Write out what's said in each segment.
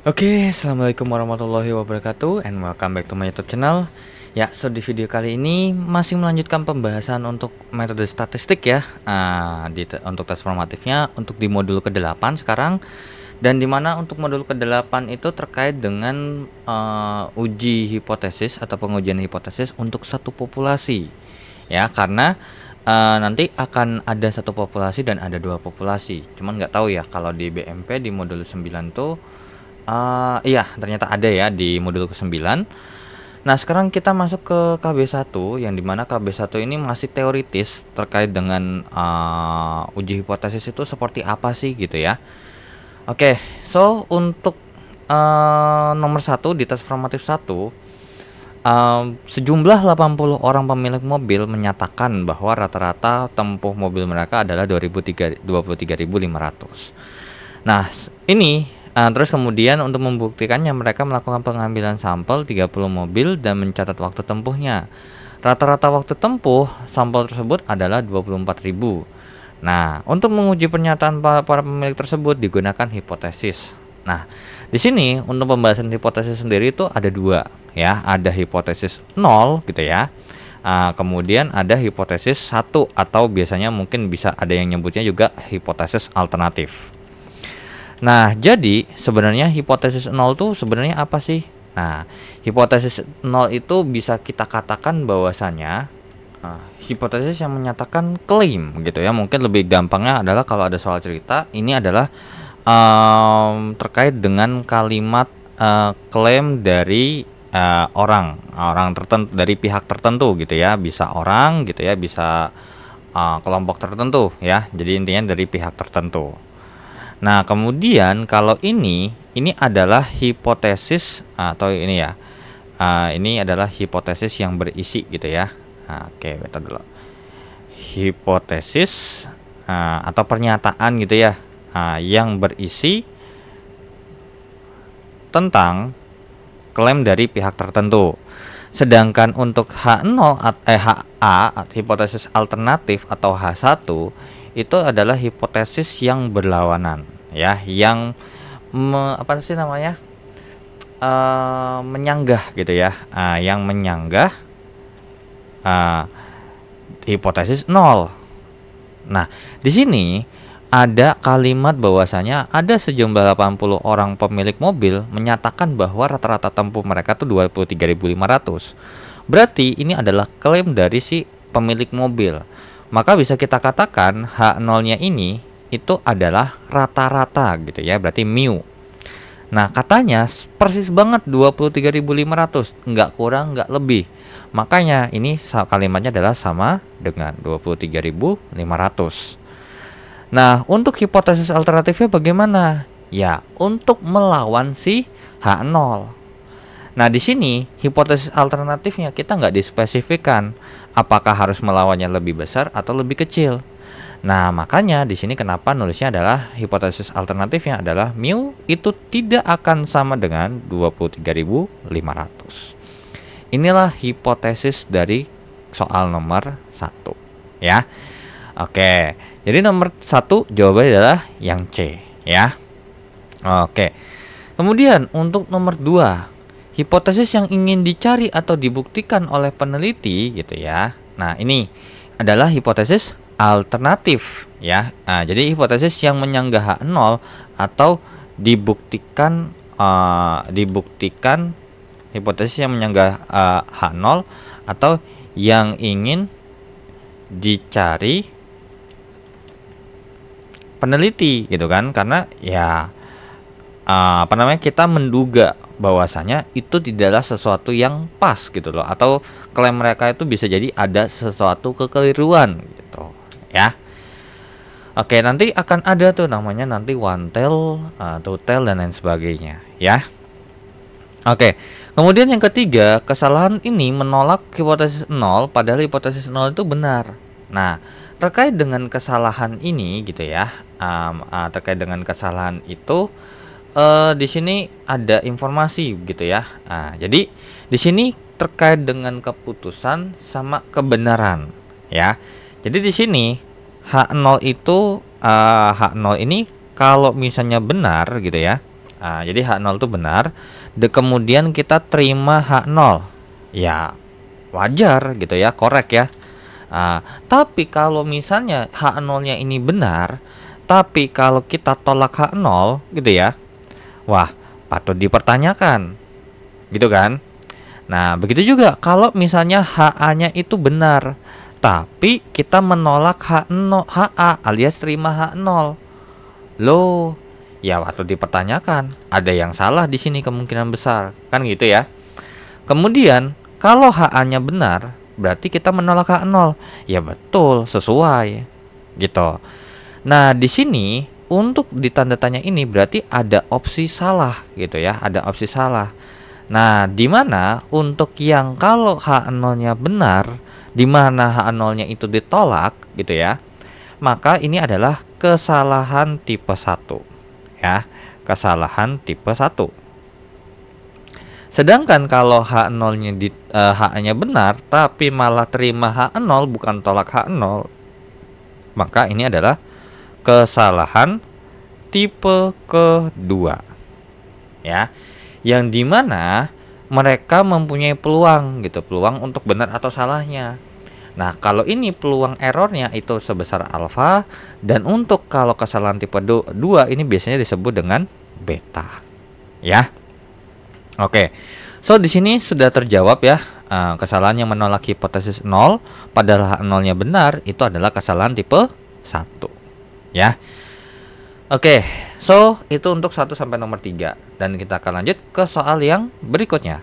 Oke, assalamualaikum warahmatullahi wabarakatuh, and welcome back to my YouTube channel. Ya, so di video kali ini masih melanjutkan pembahasan untuk metode statistik ya, untuk tes formatifnya untuk di modul ke-8 sekarang, dan dimana untuk modul ke-8 itu terkait dengan uji hipotesis atau pengujian hipotesis untuk satu populasi ya, karena nanti akan ada satu populasi dan ada dua populasi. Cuman nggak tahu ya kalau di BMP di modul 9 tuh iya, ternyata ada ya di modul ke-9. Nah, sekarang kita masuk ke KB1, yang dimana KB1 ini masih teoritis terkait dengan uji hipotesis itu seperti apa sih gitu ya. Oke, so untuk nomor 1 di tes formatif 1, sejumlah 80 orang pemilik mobil menyatakan bahwa rata-rata tempuh mobil mereka adalah 23.500. Nah, ini terus kemudian untuk membuktikannya mereka melakukan pengambilan sampel 30 mobil dan mencatat waktu tempuhnya. Rata-rata waktu tempuh sampel tersebut adalah 24.000. Nah, untuk menguji pernyataan para pemilik tersebut digunakan hipotesis. Nah, di sini untuk pembahasan hipotesis sendiri itu ada dua ya, ada hipotesis 0 gitu ya. Kemudian ada hipotesis 1 atau biasanya mungkin bisa ada yang nyebutnya juga hipotesis alternatif. Nah, jadi sebenarnya hipotesis 0 itu sebenarnya apa sih? Nah, hipotesis 0 itu bisa kita katakan bahwasanya hipotesis yang menyatakan klaim gitu ya. Mungkin lebih gampangnya adalah kalau ada soal cerita, ini adalah terkait dengan kalimat klaim dari orang tertentu, dari pihak tertentu gitu ya. Bisa orang gitu ya, bisa kelompok tertentu ya. Jadi intinya dari pihak tertentu. Nah, kemudian kalau ini adalah hipotesis atau ini ya, ini adalah hipotesis yang berisi gitu ya. Oke, kita dulu. Hipotesis atau pernyataan gitu ya, yang berisi tentang klaim dari pihak tertentu. Sedangkan untuk H0 HA, hipotesis alternatif atau H1 itu adalah hipotesis yang berlawanan ya, yang apa sih namanya, menyanggah gitu ya, yang menyanggah hipotesis 0. Nah, di sini ada kalimat bahwasanya ada sejumlah 80 orang pemilik mobil menyatakan bahwa rata-rata tempuh mereka tuh 23.500. Berarti ini adalah klaim dari si pemilik mobil. Maka bisa kita katakan H0-nya ini itu adalah rata-rata gitu ya, berarti mu. Nah, katanya persis banget 23.500, nggak kurang nggak lebih. Makanya ini kalimatnya adalah sama dengan 23.500. Nah, untuk hipotesis alternatifnya bagaimana? Ya, untuk melawan si H0. Nah, di sini hipotesis alternatifnya kita nggak dispesifikkan apakah harus melawannya lebih besar atau lebih kecil. Nah, makanya di sini kenapa nulisnya adalah hipotesis alternatifnya adalah mu itu tidak akan sama dengan 23.500. Inilah hipotesis dari soal nomor 1 ya. Oke, jadi nomor 1 jawabannya adalah yang C ya. Oke. Kemudian untuk nomor 2, hipotesis yang ingin dicari atau dibuktikan oleh peneliti gitu ya. Nah, ini adalah hipotesis alternatif ya. Nah, jadi hipotesis yang menyanggah H0 atau dibuktikan hipotesis yang menyanggah H0 atau yang ingin dicari peneliti gitu kan, karena ya kita menduga bahwasanya itu tidaklah sesuatu yang pas gitu loh, atau klaim mereka itu bisa jadi ada sesuatu kekeliruan gitu ya. Oke, nanti akan ada tuh namanya nanti one tell, two tell dan lain sebagainya ya. Oke, kemudian yang ketiga, kesalahan ini menolak hipotesis 0 padahal hipotesis 0 itu benar. Nah, terkait dengan kesalahan ini gitu ya, terkait dengan kesalahan itu di sini ada informasi gitu ya. Jadi di sini terkait dengan keputusan sama kebenaran ya. Jadi di sini H0 itu H0 ini kalau misalnya benar gitu ya, Jadi H0 itu benar. Kemudian kita terima H0. Ya, wajar gitu ya, korek ya. Tapi kalau misalnya H0-nya ini benar, tapi kalau kita tolak H0 gitu ya, wah, patut dipertanyakan. Gitu kan? Nah, begitu juga kalau misalnya HA-nya itu benar, tapi kita menolak H0, HA alias terima H0. Loh, ya waktu dipertanyakan, ada yang salah di sini kemungkinan besar, kan gitu ya. Kemudian, kalau HA-nya benar, berarti kita menolak H0. Ya betul, sesuai. Gitu. Nah, di sini untuk ditanda tanya ini berarti ada opsi salah gitu ya, ada opsi salah. Nah, di mana untuk yang kalau H0-nya benar, di mana H0-nya itu ditolak gitu ya, maka ini adalah kesalahan tipe 1 ya, kesalahan tipe 1. Sedangkan kalau H0-nya H-nya benar tapi malah terima H0 bukan tolak H0, maka ini adalah kesalahan tipe kedua ya, yang dimana mereka mempunyai peluang gitu, peluang untuk benar atau salahnya. Nah, kalau ini peluang errornya itu sebesar alfa, dan untuk kalau kesalahan tipe 2 ini biasanya disebut dengan beta. Ya. Oke. So di sini sudah terjawab ya. Kesalahan yang menolak hipotesis 0 padahal H0-nya benar itu adalah kesalahan tipe 1. Ya. Oke. So, itu untuk 1 sampai nomor 3 dan kita akan lanjut ke soal yang berikutnya.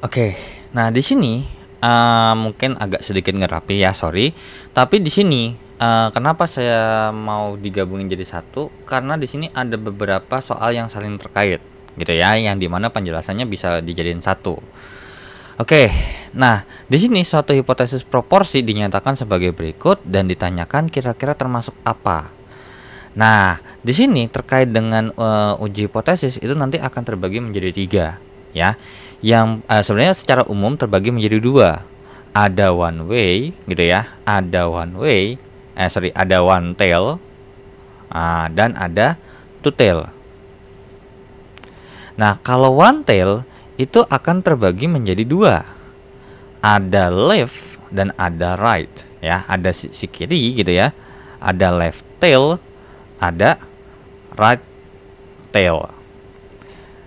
Oke. Nah, di sini mungkin agak sedikit ngerapi ya, sorry. Tapi di sini kenapa saya mau digabungin jadi satu? Karena di sini ada beberapa soal yang saling terkait, gitu ya, yang dimana penjelasannya bisa dijadiin satu. Oke. Nah, di sini suatu hipotesis proporsi dinyatakan sebagai berikut dan ditanyakan kira-kira termasuk apa. Nah, di sini terkait dengan uji hipotesis itu nanti akan terbagi menjadi 3 ya. Yang sebenarnya secara umum terbagi menjadi 2. Ada one way gitu ya, ada one tail dan ada two tail. Nah, kalau one tail itu akan terbagi menjadi 2. Ada left dan ada right ya, ada sisi kiri gitu ya. Ada left tail, ada right tail.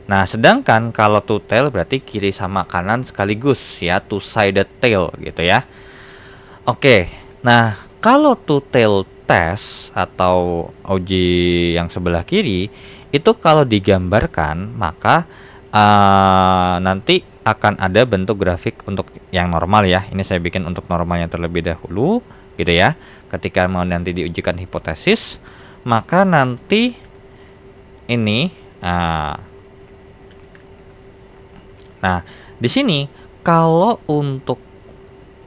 Nah, sedangkan kalau two tail berarti kiri sama kanan sekaligus ya, two sided tail gitu ya. Oke. Nah, kalau two tail test atau uji yang sebelah kiri itu kalau digambarkan maka nanti akan ada bentuk grafik untuk yang normal ya. Ini saya bikin untuk normalnya terlebih dahulu gitu ya. Ketika mau nanti diujikan hipotesis, maka nanti ini nah, di sini kalau untuk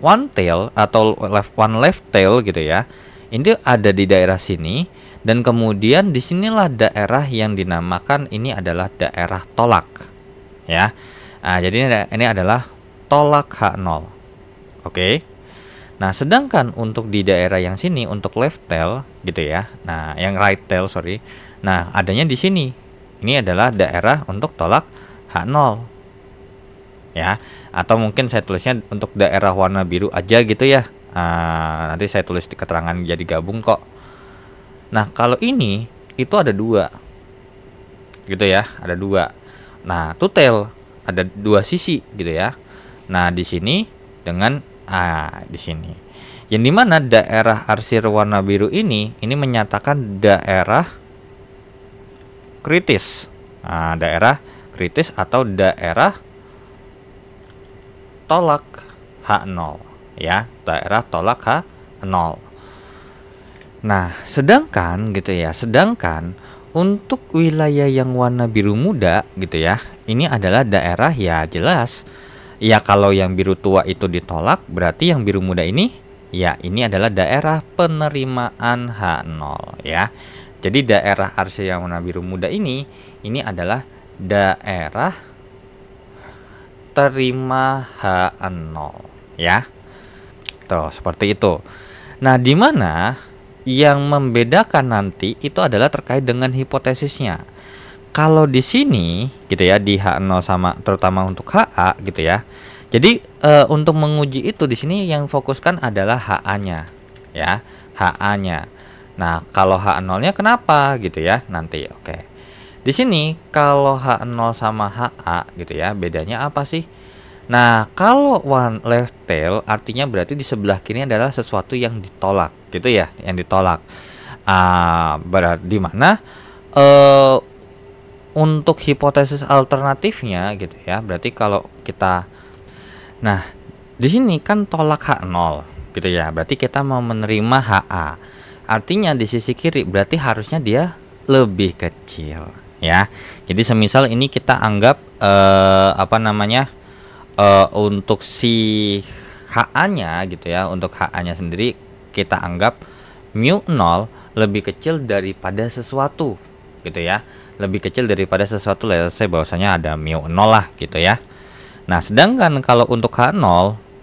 one tail atau one left tail gitu ya, ini ada di daerah sini, dan kemudian disinilah daerah yang dinamakan ini adalah daerah tolak ya. Jadi ini adalah tolak H0. Oke. Nah, sedangkan untuk di daerah yang sini untuk left tail gitu ya. Nah, yang right tail sorry. Nah, adanya di sini. Ini adalah daerah untuk tolak H0. Ya, atau mungkin saya tulisnya untuk daerah warna biru aja gitu ya. Nanti saya tulis di keterangan jadi gabung kok. Nah, kalau ini itu ada 2. Gitu ya, ada 2. Nah, two tail ada 2 sisi gitu ya. Nah, di sini dengan di sini. Yang dimana daerah arsir warna biru ini menyatakan daerah kritis. Daerah kritis atau daerah tolak H0 ya, daerah tolak H0. Nah, sedangkan gitu ya, sedangkan untuk wilayah yang warna biru muda gitu ya, ini adalah daerah ya jelas ya, kalau yang biru tua itu ditolak, berarti yang biru muda ini ya ini adalah daerah penerimaan H0 ya. Jadi daerah arsir yang warna biru muda ini adalah daerah terima H0 ya. Tuh, seperti itu. Nah, di mana yang membedakan nanti itu adalah terkait dengan hipotesisnya. kalau di sini gitu ya, di H0 sama terutama untuk HA gitu ya. Jadi untuk menguji itu di sini yang fokuskan adalah HA-nya ya, HA-nya. Nah, kalau H0-nya kenapa gitu ya? Nanti oke. Di sini kalau H0 sama HA gitu ya, bedanya apa sih? Nah, kalau one left tail artinya berarti di sebelah kiri adalah sesuatu yang ditolak, gitu ya, yang ditolak. Berarti di mana untuk hipotesis alternatifnya gitu ya, berarti kalau kita, nah, di sini kan tolak H0 gitu ya, berarti kita mau menerima HA. Artinya di sisi kiri berarti harusnya dia lebih kecil ya. Jadi semisal ini kita anggap untuk si HA-nya gitu ya, untuk HA-nya sendiri kita anggap mu 0 lebih kecil daripada sesuatu gitu ya. Lebih kecil daripada sesuatu, saya bahwasanya ada mu 0 lah gitu ya. Nah, sedangkan kalau untuk H0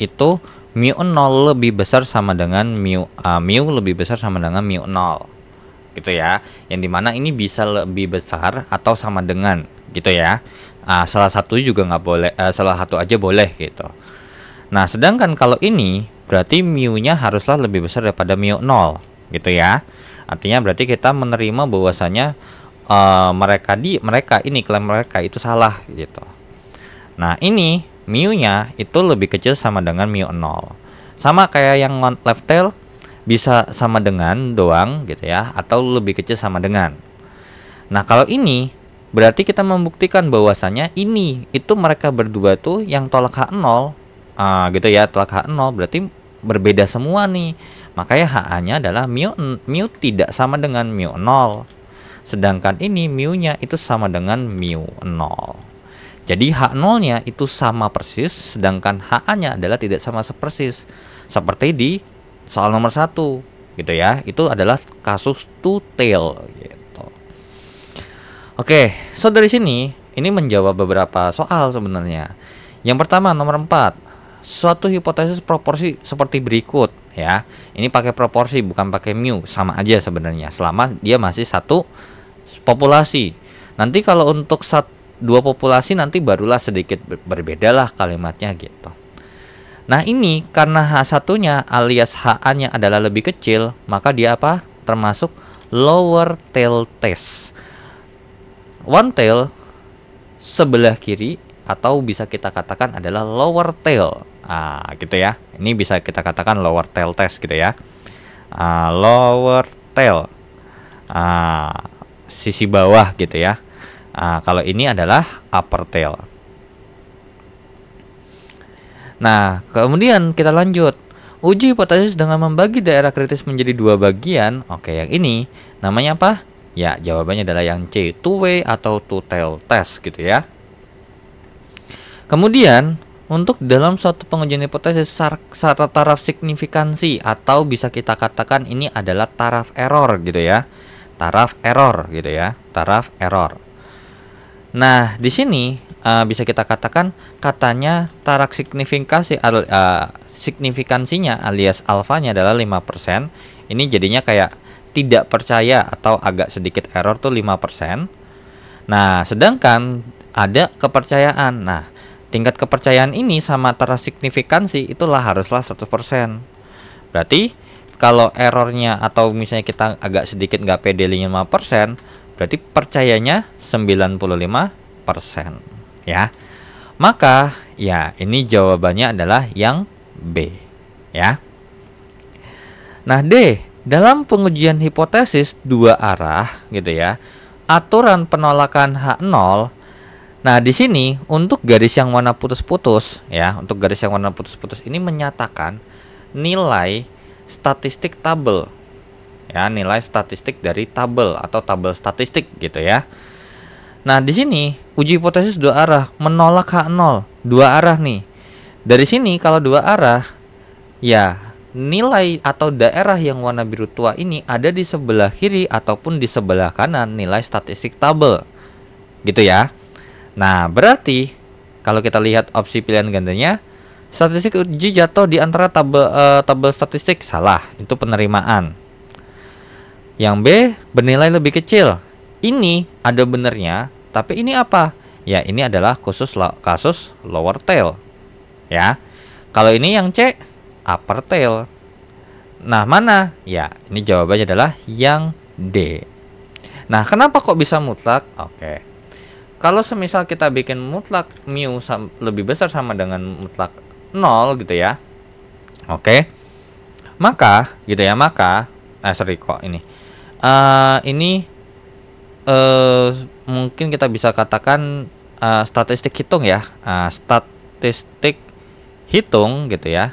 itu mu 0 lebih besar sama dengan mu lebih besar sama dengan mu 0 gitu ya. Yang dimana ini bisa lebih besar atau sama dengan gitu ya. Salah satu juga nggak boleh, salah satu aja boleh gitu. Nah, sedangkan kalau ini berarti mu-nya haruslah lebih besar daripada mu 0 gitu ya. Artinya berarti kita menerima bahwasanya mereka ini klaim mereka itu salah gitu. Nah, ini mu-nya itu lebih kecil sama dengan mu 0. Sama kayak yang left tail bisa sama dengan doang gitu ya, atau lebih kecil sama dengan. Nah, kalau ini berarti kita membuktikan bahwasanya ini itu mereka berdua tuh yang tolak H0 gitu ya, tolak H0 berarti berbeda semua nih. Makanya HA-nya adalah mu tidak sama dengan mu 0. Sedangkan ini mu-nya itu sama dengan mu 0. Jadi H0-nya itu sama persis, sedangkan HA-nya adalah tidak sama persis. Seperti di soal nomor 1 gitu ya. Itu adalah kasus two tail gitu. Oke, so dari sini ini menjawab beberapa soal sebenarnya. Yang pertama nomor 4, suatu hipotesis proporsi seperti berikut ya. Ini pakai proporsi bukan pakai mu, sama aja sebenarnya selama dia masih satu populasi. Nanti kalau untuk dua populasi nanti barulah sedikit berbeda lah kalimatnya gitu. Nah, ini karena H1-nya alias HA-nya adalah lebih kecil, maka dia apa? Termasuk lower tail test. One tail sebelah kiri atau bisa kita katakan adalah lower tail. Gitu ya. Ini bisa kita katakan lower tail test gitu ya. Lower tail. Sisi bawah gitu ya. Kalau ini adalah upper tail. Nah, kemudian kita lanjut. Uji hipotesis dengan membagi daerah kritis menjadi dua bagian. Oke, yang ini namanya apa? Ya, jawabannya adalah yang C, two-way atau two-tail test gitu ya. Kemudian, untuk dalam suatu pengujian hipotesis taraf signifikansi atau bisa kita katakan ini adalah taraf error gitu ya. Taraf error gitu ya, taraf error. Nah, di sini bisa kita katakan katanya taraf signifikansinya alias alfanya adalah 5%. Ini jadinya kayak tidak percaya atau agak sedikit error tuh 5%. Nah, sedangkan ada kepercayaan. Nah, tingkat kepercayaan ini sama taraf signifikansi itulah haruslah 100%. Berarti kalau errornya atau misalnya kita agak sedikit nggak pede 5%, berarti percayanya 95% ya. Maka ya ini jawabannya adalah yang B ya. Nah, D, dalam pengujian hipotesis dua arah gitu ya, aturan penolakan H0. Nah, di sini untuk garis yang warna putus-putus ya, untuk garis yang warna putus-putus ini menyatakan nilai statistik tabel. Ya, nilai statistik dari tabel atau tabel statistik gitu ya. Nah, di sini uji hipotesis dua arah menolak H0, dua arah nih. Dari sini kalau dua arah ya nilai atau daerah yang warna biru tua ini ada di sebelah kiri ataupun di sebelah kanan nilai statistik tabel gitu ya. Nah, berarti kalau kita lihat opsi pilihan gandanya, statistik uji jatuh di antara tabel statistik, salah, itu penerimaan. Yang B bernilai lebih kecil, ini ada benernya Tapi ini apa? Ya, ini adalah kasus lower tail. Ya. Kalau ini yang C, upper tail. Nah, mana? Ya, ini jawabannya adalah yang D. Nah, kenapa kok bisa mutlak? Oke. Kalau semisal kita bikin mutlak mu lebih besar sama dengan mutlak 0 gitu ya. Oke. Maka gitu ya, ini mungkin kita bisa katakan statistik hitung ya. Statistik hitung gitu ya.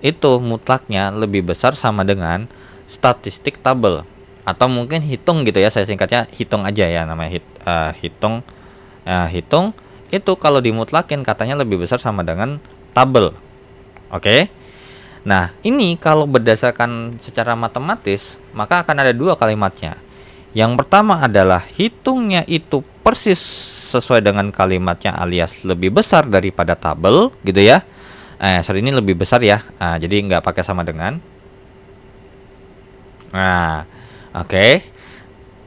Itu mutlaknya lebih besar sama dengan statistik tabel, atau mungkin hitung gitu ya, saya singkatnya hitung aja ya, namanya hitung. Hitung itu kalau dimutlakin katanya lebih besar sama dengan tabel. Oke. Nah, ini kalau berdasarkan secara matematis, maka akan ada dua kalimatnya. Yang pertama adalah hitungnya itu persis sesuai dengan kalimatnya, alias lebih besar daripada tabel gitu ya. Ini lebih besar ya. Jadi nggak pakai sama dengan. Nah, oke.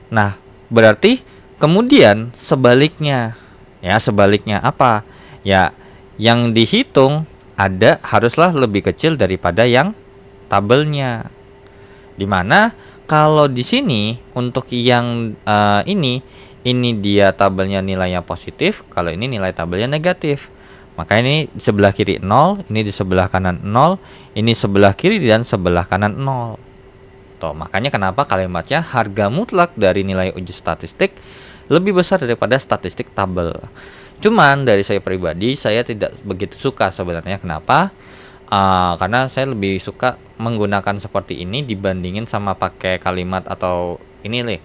Nah, berarti kemudian sebaliknya. Ya, sebaliknya apa? Ya, yang dihitung haruslah lebih kecil daripada yang tabelnya. Dimana kalau di sini untuk yang ini dia tabelnya nilainya positif, kalau ini nilai tabelnya negatif. Maka ini di sebelah kiri 0, ini di sebelah kanan 0, ini sebelah kiri dan sebelah kanan 0. Tuh, makanya kenapa kalimatnya harga mutlak dari nilai uji statistik lebih besar daripada statistik tabel. Cuman dari saya pribadi, saya tidak begitu suka sebenarnya. Kenapa? Karena saya lebih suka menggunakan seperti ini dibandingin sama pakai kalimat atau ini nih.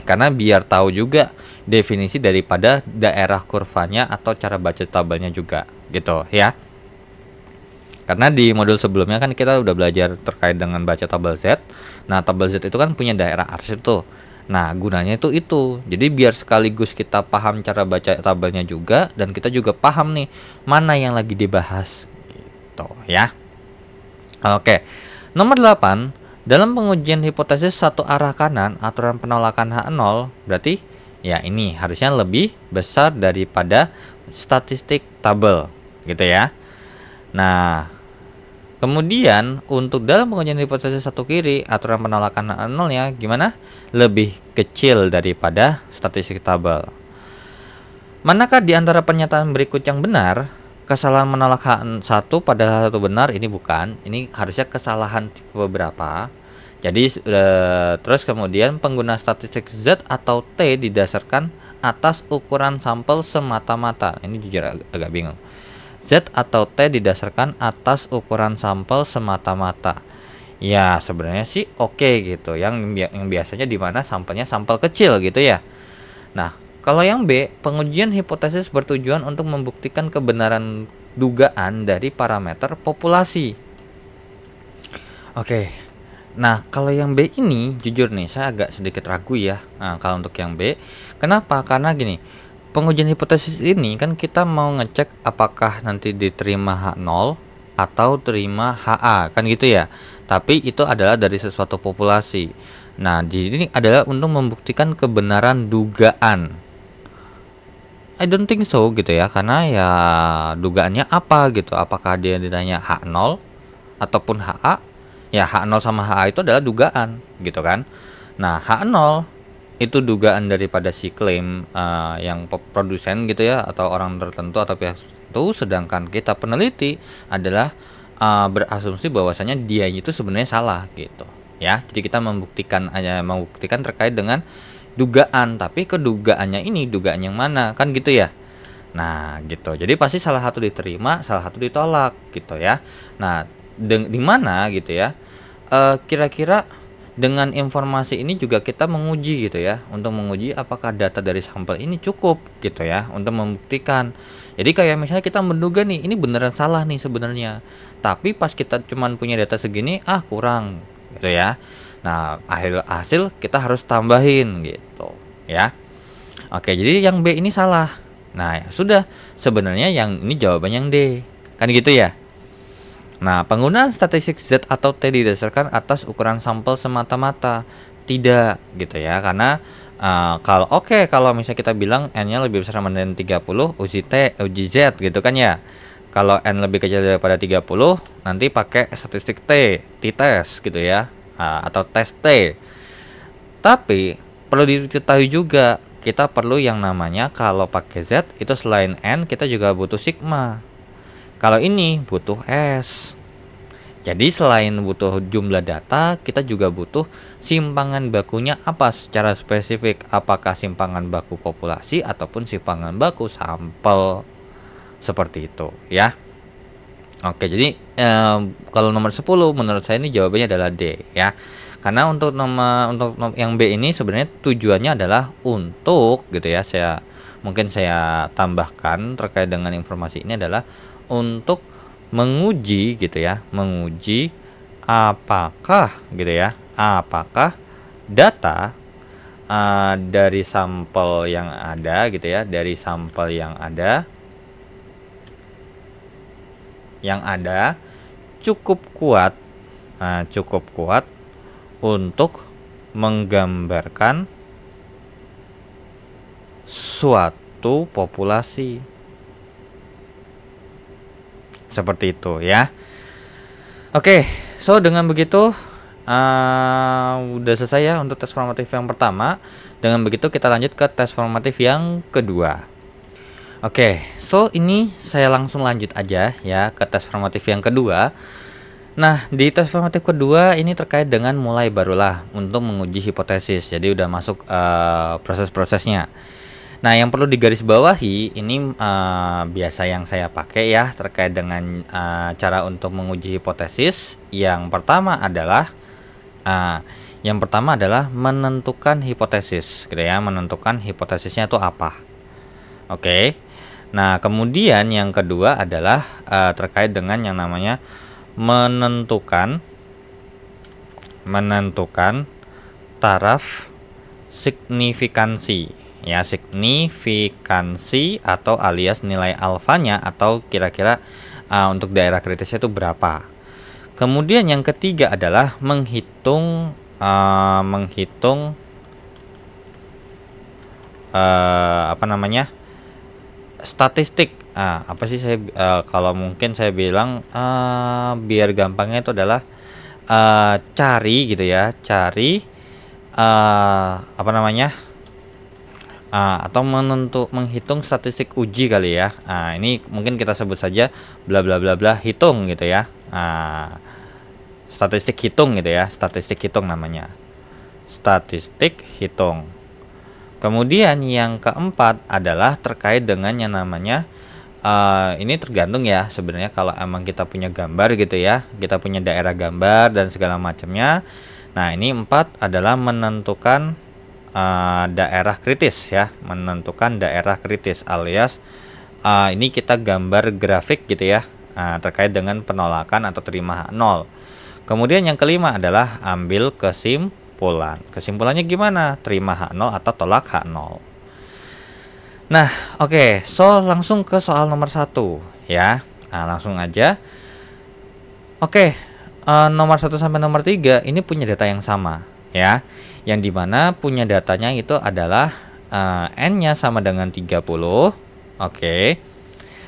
Karena biar tahu juga definisi daripada daerah kurvanya atau cara baca tabelnya juga gitu ya. Karena di modul sebelumnya kan kita udah belajar terkait dengan baca tabel Z. Nah, tabel Z itu kan punya daerah arsir tuh. Nah, gunanya itu. Jadi biar sekaligus kita paham cara baca tabelnya juga, dan kita juga paham nih mana yang lagi dibahas gitu ya. Oke. Nomor 8, dalam pengujian hipotesis satu arah kanan, aturan penolakan H0 berarti ya ini harusnya lebih besar daripada statistik tabel gitu ya. Nah, kemudian untuk dalam pengujian hipotesis satu kiri, aturan penolakan H0 nya gimana? Lebih kecil daripada statistik tabel. Manakah di antara pernyataan berikut yang benar? Kesalahan menolak H1 pada H1 benar, ini bukan. Ini harusnya kesalahan tipe berapa. Jadi terus kemudian pengguna statistik Z atau T didasarkan atas ukuran sampel semata-mata. Ini jujur agak bingung. Z atau T didasarkan atas ukuran sampel semata-mata. Ya, sebenarnya sih oke gitu. Yang biasanya di mana sampelnya sampel kecil gitu ya. Nah, kalau yang B, pengujian hipotesis bertujuan untuk membuktikan kebenaran dugaan dari parameter populasi. Oke. Nah, kalau yang B ini jujur nih saya agak sedikit ragu ya. Nah, kalau untuk yang B, kenapa? Karena gini, pengujian hipotesis ini kan kita mau ngecek apakah nanti diterima H0 atau terima HA, kan gitu ya. Tapi itu adalah dari sesuatu populasi. Nah, di sini adalah untuk membuktikan kebenaran dugaan. I don't think so gitu ya, karena ya dugaannya apa gitu. Apakah dia ditanya H0 ataupun HA? Ya, H0 sama HA itu adalah dugaan gitu kan. Nah, H0 itu dugaan daripada si klaim yang produsen gitu ya, atau orang tertentu atau pihak tertentu, sedangkan kita peneliti adalah berasumsi bahwasanya dia itu sebenarnya salah gitu ya. Jadi kita membuktikan terkait dengan dugaan, tapi kedugaannya ini dugaan yang mana, kan gitu ya. Nah gitu, jadi pasti salah satu diterima, salah satu ditolak gitu ya. Nah di mana gitu ya, kira-kira dengan informasi ini juga kita menguji gitu ya, untuk menguji apakah data dari sampel ini cukup gitu ya untuk membuktikan. Jadi kayak misalnya kita menduga nih ini beneran salah nih sebenarnya, tapi pas kita cuman punya data segini kurang gitu ya. Nah, hasil kita harus tambahin gitu ya. Oke, jadi yang B ini salah. Nah, ya sudah, sebenarnya yang ini jawabannya yang D. Kan gitu ya. Nah, penggunaan statistik Z atau T didasarkan atas ukuran sampel semata-mata. Tidak gitu ya, karena Kalau misalnya kita bilang n-nya lebih besar sama dengan 30, uji z gitu kan ya. Kalau n lebih kecil daripada 30, nanti pakai statistik t-test gitu ya, atau tes t. Tapi perlu diketahui juga, kita perlu yang namanya kalau pakai z itu selain n kita juga butuh sigma. Kalau ini butuh s. Jadi selain butuh jumlah data, kita juga butuh simpangan bakunya apa secara spesifik. Apakah simpangan baku populasi ataupun simpangan baku sampel. Seperti itu ya. Oke, jadi kalau nomor 10 menurut saya ini jawabannya adalah D ya. Karena untuk yang B ini sebenarnya tujuannya adalah untuk gitu ya. Mungkin saya tambahkan terkait dengan informasi ini adalah untuk menguji gitu ya, menguji apakah gitu ya, apakah data dari sampel yang ada gitu ya, dari sampel yang ada cukup kuat untuk menggambarkan suatu populasi. Seperti itu ya. Oke, so dengan begitu udah selesai ya untuk tes formatif yang pertama. Dengan begitu kita lanjut ke tes formatif yang kedua. Oke, so ini saya langsung lanjut aja ya ke tes formatif yang kedua. Nah, di tes formatif kedua ini terkait dengan mulai barulah untuk menguji hipotesis. Jadi udah masuk proses-prosesnya. Nah, yang perlu digarisbawahi ini biasa yang saya pakai ya terkait dengan cara untuk menguji hipotesis. Yang pertama adalah menentukan hipotesis, gitu ya, menentukan hipotesisnya itu apa. Oke. Nah, kemudian yang kedua adalah terkait dengan yang namanya menentukan taraf signifikansi. Ya, signifikansi atau alias nilai alfanya atau kira-kira untuk daerah kritisnya itu berapa. Kemudian yang ketiga adalah menghitung statistik. Apa sih saya kalau mungkin saya bilang biar gampangnya itu adalah cari gitu ya, atau menghitung statistik uji kali ya. Ini mungkin kita sebut saja bla bla bla bla hitung gitu ya. Statistik hitung gitu ya, statistik hitung namanya. Statistik hitung. Kemudian yang keempat adalah terkait dengan yang namanya ini tergantung ya sebenarnya, kalau emang kita punya gambar gitu ya, kita punya daerah gambar dan segala macamnya. Nah, ini 4 adalah menentukan daerah kritis ya, menentukan daerah kritis alias ini kita gambar grafik gitu ya terkait dengan penolakan atau terima H0. Kemudian yang kelima adalah ambil kesimpulan. Kesimpulannya gimana? Terima H0 atau tolak H0. Nah, oke, so langsung ke soal nomor 1 ya. Langsung aja. Oke, nomor 1 sampai nomor 3 ini punya data yang sama ya. Yang dimana punya datanya itu adalah N-nya sama dengan 30. Oke.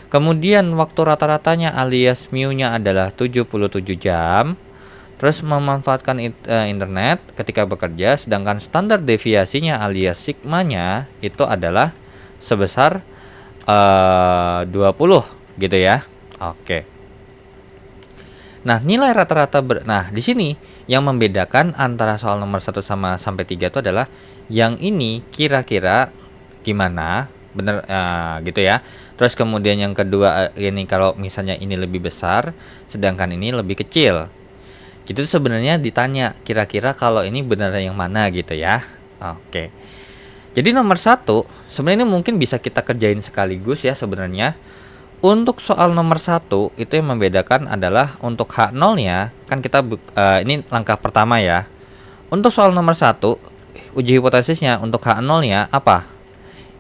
Kemudian waktu rata-ratanya alias mu-nya adalah 77 jam. Terus memanfaatkan internet ketika bekerja, sedangkan standar deviasinya alias sigmanya itu adalah sebesar 20 gitu ya. Oke. Nah, nilai rata-rata nah, di sini yang membedakan antara soal nomor 1 sampai 3 itu adalah yang ini kira-kira gimana, bener gitu ya. Terus kemudian yang kedua ini kalau misalnya ini lebih besar sedangkan ini lebih kecil. Itu sebenarnya ditanya kira-kira kalau ini benar yang mana gitu ya. Oke. Jadi nomor 1 sebenarnya ini mungkin bisa kita kerjain sekaligus ya sebenarnya. Untuk soal nomor 1 itu yang membedakan adalah untuk H0-nya kan kita ini langkah pertama ya. Untuk soal nomor 1 uji hipotesisnya untuk H0-nya apa?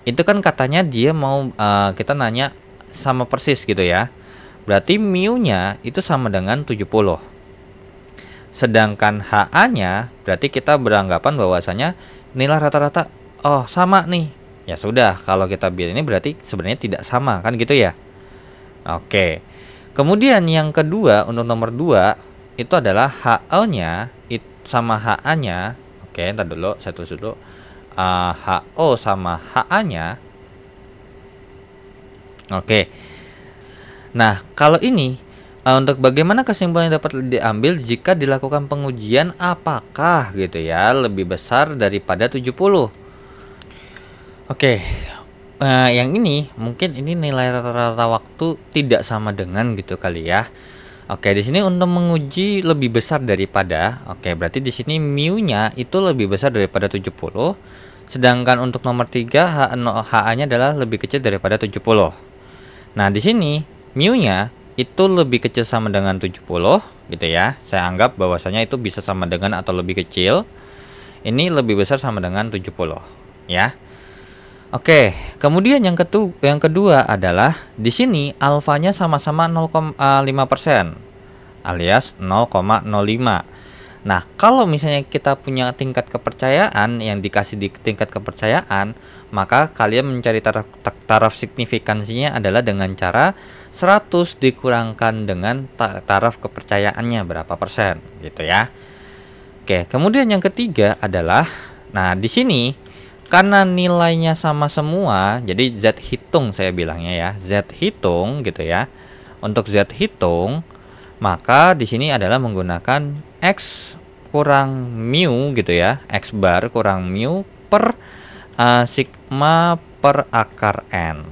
Itu kan katanya dia mau kita nanya sama persis gitu ya. Berarti mu-nya itu sama dengan 70. Sedangkan HA-nya berarti kita beranggapan bahwasanya nilai rata-rata oh sama nih. Ya sudah, kalau kita bilang ini berarti sebenarnya tidak sama kan gitu ya. Oke. Kemudian yang kedua untuk nomor 2 itu adalah HO-nya sama HA-nya. Oke, entar dulu saya tulis dulu. HO sama HA-nya. Oke. Nah, kalau ini untuk bagaimana kesimpulan yang dapat diambil jika dilakukan pengujian apakah gitu ya lebih besar daripada 70. Oke. Yang ini mungkin ini nilai rata-rata waktu tidak sama dengan gitu kali ya. Oke, di sini untuk menguji lebih besar daripada. Oke, berarti di sini mu-nya itu lebih besar daripada 70. Sedangkan untuk nomor 3 HA-nya adalah lebih kecil daripada 70. Nah, di sini mu-nya itu lebih kecil sama dengan 70 gitu ya. Saya anggap bahwasanya itu bisa sama dengan atau lebih kecil. Ini lebih besar sama dengan 70 ya. Oke, kemudian yang kedua adalah di sini alfanya sama-sama 0,5% alias 0,05. Nah, kalau misalnya kita punya tingkat kepercayaan yang dikasih di tingkat kepercayaan, maka kalian mencari taraf signifikansinya adalah dengan cara 100 dikurangkan dengan taraf kepercayaannya berapa persen gitu ya. Oke, kemudian yang ketiga adalah nah di sini karena nilainya sama semua, jadi Z hitung saya bilangnya ya, Z hitung gitu ya. Untuk Z hitung, maka di sini adalah menggunakan X kurang mu gitu ya, X bar kurang mu per sigma per akar N.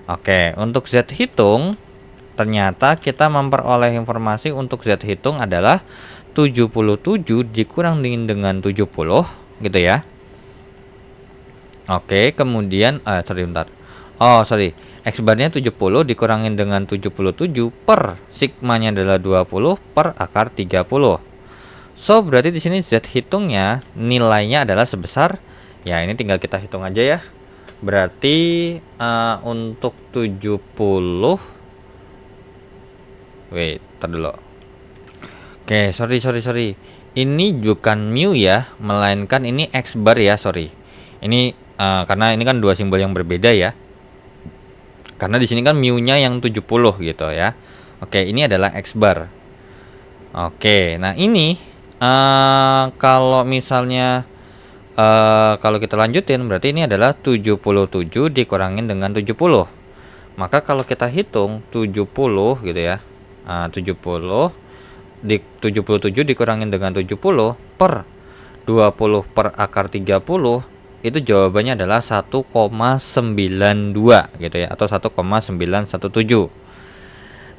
Oke, untuk Z hitung, ternyata kita memperoleh informasi untuk Z hitung adalah 77 dikurang dengan 70 gitu ya. Oke, kemudian X barnya 70 dikurangin dengan 77 per sigmanya adalah 20 per akar 30. So, berarti di sini Z hitungnya nilainya adalah sebesar ya ini tinggal kita hitung aja ya. Berarti untuk 70 tar dulu. Oke, sorry. Ini bukan mu ya, melainkan ini X bar ya, sorry. Ini karena ini kan dua simbol yang berbeda ya. Karena di sini kan mu-nya yang 70 gitu ya. Oke, ini adalah X bar. Oke, nah ini kalau misalnya kalau kita lanjutin berarti ini adalah 77 dikurangin dengan 70. Maka kalau kita hitung 70 gitu ya. 77 dikurangin dengan 70 per 20 per akar 30 itu jawabannya adalah 1,92 gitu ya atau 1,917.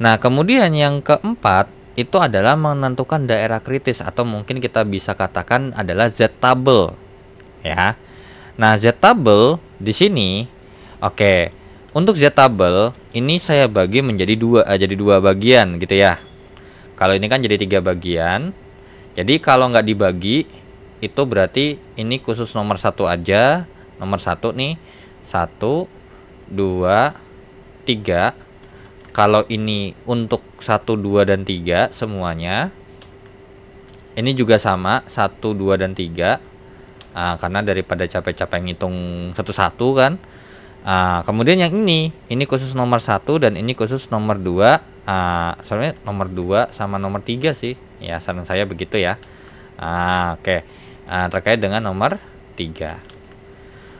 Nah, kemudian yang keempat itu adalah menentukan daerah kritis atau mungkin kita bisa katakan adalah Z-table ya. Nah, Z-table di sini oke. Untuk Z-table ini saya bagi menjadi dua bagian gitu ya. Kalau ini kan jadi 3 bagian. Jadi kalau nggak dibagi itu berarti ini khusus nomor 1 aja. Nomor 1 nih 1, 2, 3. Kalau ini untuk 1, 2, dan 3 semuanya. Ini juga sama 1, 2, dan 3. Karena daripada capek-capek ngitung satu-satu kan. Kemudian yang ini khusus nomor 1 dan ini khusus nomor 2. Soalnya nomor 2 sama nomor 3 sih. Ya saran saya begitu ya. Oke. Terkait dengan nomor 3.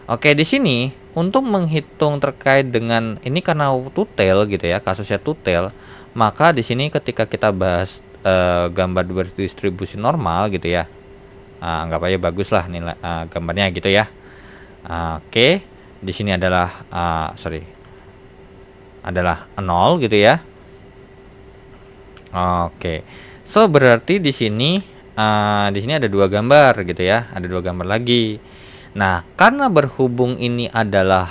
Oke, di sini untuk menghitung terkait dengan ini karena tutel gitu ya, kasusnya tutel, maka di sini ketika kita bahas gambar berdistribusi normal gitu ya. Anggap aja bagus lah nilai gambarnya gitu ya. Oke, di sini adalah adalah 0 gitu ya. Oke. So berarti di sini ada 2 gambar gitu ya, ada 2 gambar lagi. Nah, karena berhubung ini adalah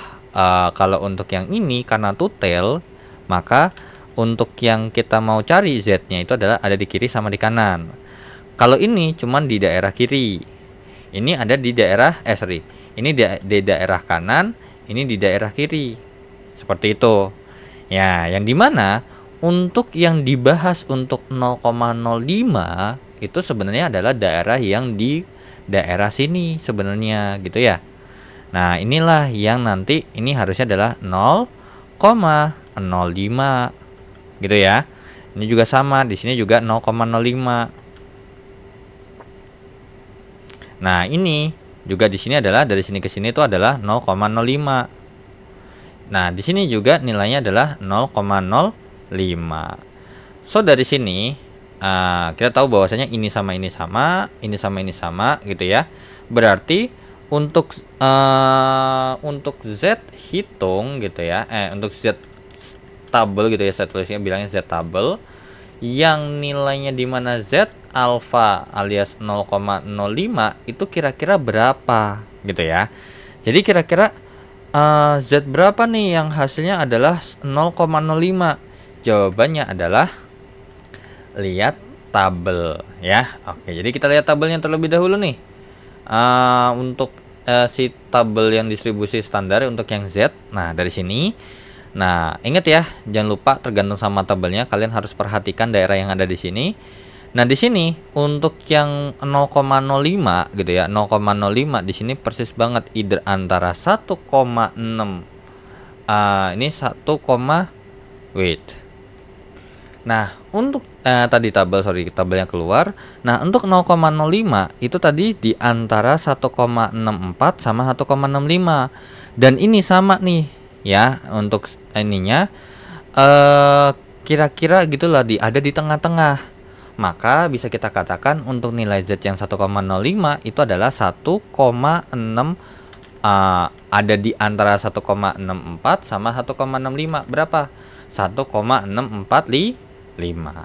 kalau untuk yang ini karena tutel, maka untuk yang kita mau cari Z-nya itu adalah ada di kiri sama di kanan. Kalau ini cuman di daerah kiri. Ini ada di daerah ini di daerah kanan, ini di daerah kiri. Seperti itu. Ya, yang dimana untuk yang dibahas untuk 0,05 itu sebenarnya adalah daerah yang di daerah sini sebenarnya gitu ya. Nah, inilah yang nanti ini harusnya adalah 0,05 gitu ya. Ini juga sama, di sini juga 0,05. Nah, ini juga di sini adalah dari sini ke sini itu adalah 0,05. Nah, di sini juga nilainya adalah 0,05. So, dari sini kita tahu bahwasanya ini sama ini sama, ini sama ini sama gitu ya. Berarti untuk Z hitung gitu ya, untuk Z tabel gitu ya, saya tulisnya bilangnya Z tabel yang nilainya di mana Z alfa alias 0,05 itu kira-kira berapa gitu ya. Jadi kira-kira Z berapa nih yang hasilnya adalah 0,05? Jawabannya adalah lihat tabel ya. Oke, jadi kita lihat tabelnya terlebih dahulu nih. Untuk si tabel yang distribusi standar untuk yang Z. Nah, dari sini. Nah, ingat ya, jangan lupa tergantung sama tabelnya, kalian harus perhatikan daerah yang ada di sini. Nah, di sini untuk yang 0,05 gitu ya, 0,05 di sini persis banget either antara 1,6 ini 1, wait. Nah, untuk tadi tabelnya keluar. Nah, untuk 0,05 itu tadi di antara 1,64 sama 1,65. Dan ini sama nih ya, untuk ininya kira-kira gitulah ada di tengah-tengah. Maka bisa kita katakan untuk nilai Z yang 1,05 itu adalah 1,6 ada di antara 1,64 sama 1,65. Berapa? 1,645.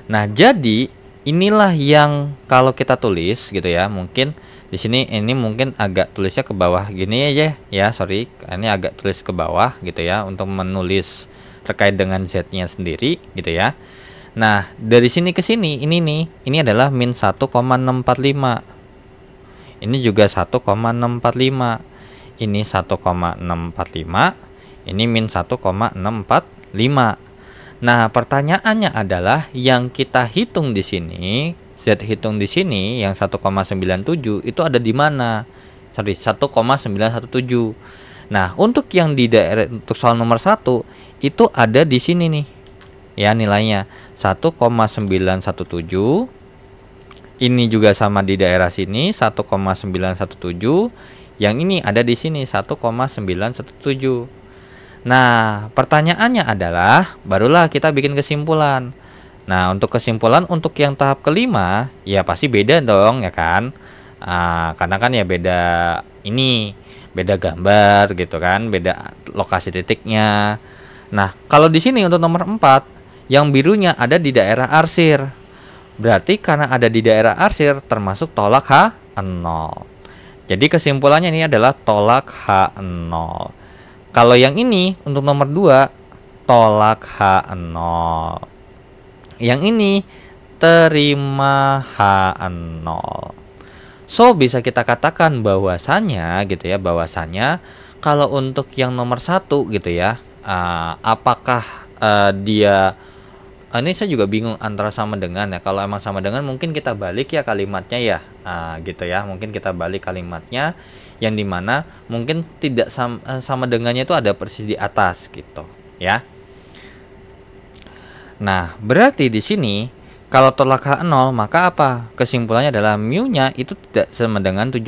Nah, jadi inilah yang kalau kita tulis gitu ya, mungkin di sini ini mungkin agak tulisnya ke bawah gini aja ya, sorry, ini agak tulis ke bawah gitu ya untuk menulis terkait dengan Z-nya sendiri gitu ya. Nah, dari sini ke sini ini nih, ini adalah min 1,645. Ini juga 1,645. Ini 1,645. Ini min 1,645. Nah, pertanyaannya adalah yang kita hitung di sini, Z hitung di sini yang 1,97 itu ada di mana? Sorry, 1,917. Nah, untuk yang di daerah untuk soal nomor 1 itu ada di sini nih. Ya, nilainya 1,917. Ini juga sama di daerah sini 1,917. Yang ini ada di sini 1,917. Nah, pertanyaannya adalah barulah kita bikin kesimpulan. Nah, untuk kesimpulan untuk yang tahap kelima ya pasti beda dong ya kan? Karena kan ya beda ini, beda gambar gitu kan, beda lokasi titiknya. Nah, kalau di sini untuk nomor 4 yang birunya ada di daerah arsir. Berarti karena ada di daerah arsir termasuk tolak H0. Jadi kesimpulannya ini adalah tolak H0. Kalau yang ini untuk nomor 2 tolak H0. Yang ini terima H0. So, bisa kita katakan bahwasanya gitu ya, bahwasanya kalau untuk yang nomor 1 gitu ya, apakah dia ini saya juga bingung antara sama dengan ya. Kalau emang sama dengan mungkin kita balik ya kalimatnya ya, gitu ya. Mungkin kita balik kalimatnya yang dimana mungkin tidak sama dengannya itu ada persis di atas gitu ya. Nah, berarti di sini kalau tolak H0 maka apa? Kesimpulannya adalah mu-nya itu tidak sama dengan 70.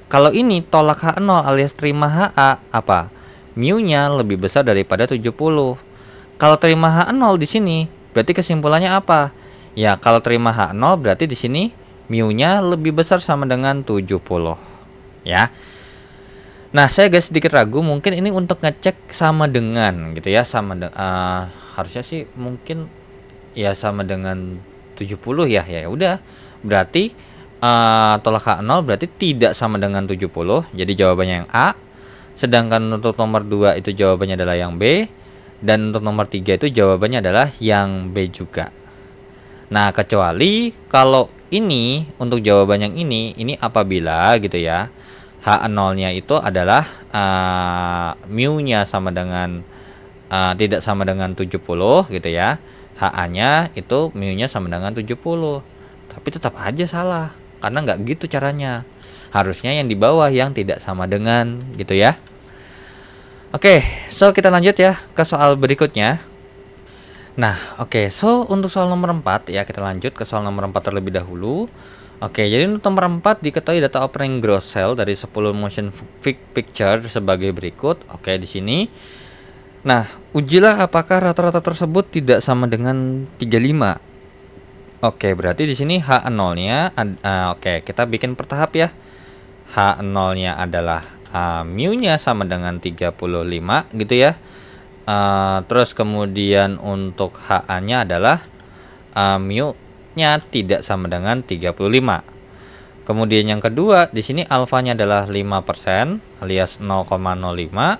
Kalau ini tolak H0 alias terima HA, apa? Mu-nya lebih besar daripada 70. Kalau terima H0 di sini, berarti kesimpulannya apa? Ya, kalau terima H0 berarti di sini mu-nya lebih besar sama dengan 70. Ya. Nah, saya agak sedikit ragu, mungkin ini untuk ngecek sama dengan gitu ya, harusnya sih mungkin ya sama dengan 70 ya. Ya udah. Berarti tolak H0 berarti tidak sama dengan 70. Jadi jawabannya yang A. Sedangkan untuk nomor 2 itu jawabannya adalah yang B. Dan untuk nomor 3 itu jawabannya adalah yang B juga. Nah, kecuali kalau ini untuk jawaban yang ini apabila gitu ya, H0-nya itu adalah mu-nya sama dengan tidak sama dengan 70 gitu ya. HA-nya itu mu-nya sama dengan 70. Tapi tetap aja salah karena nggak gitu caranya. Harusnya yang di bawah yang tidak sama dengan gitu ya. Oke, so kita lanjut ya ke soal berikutnya. Nah, oke, so untuk soal nomor 4 ya, kita lanjut ke soal nomor 4 terlebih dahulu. Oke, jadi untuk nomor 4 diketahui data opening gross sale dari 10 motion picture sebagai berikut. Oke, di sini. Nah, ujilah apakah rata-rata tersebut tidak sama dengan 35. Oke, berarti di sini H0-nya oke, kita bikin per tahap ya. H0-nya adalah mu-nya sama dengan 35 gitu ya. Terus kemudian untuk HA-nya adalah mu-nya tidak sama dengan 35. Kemudian yang kedua, di sini alfanya adalah 5% alias 0,05.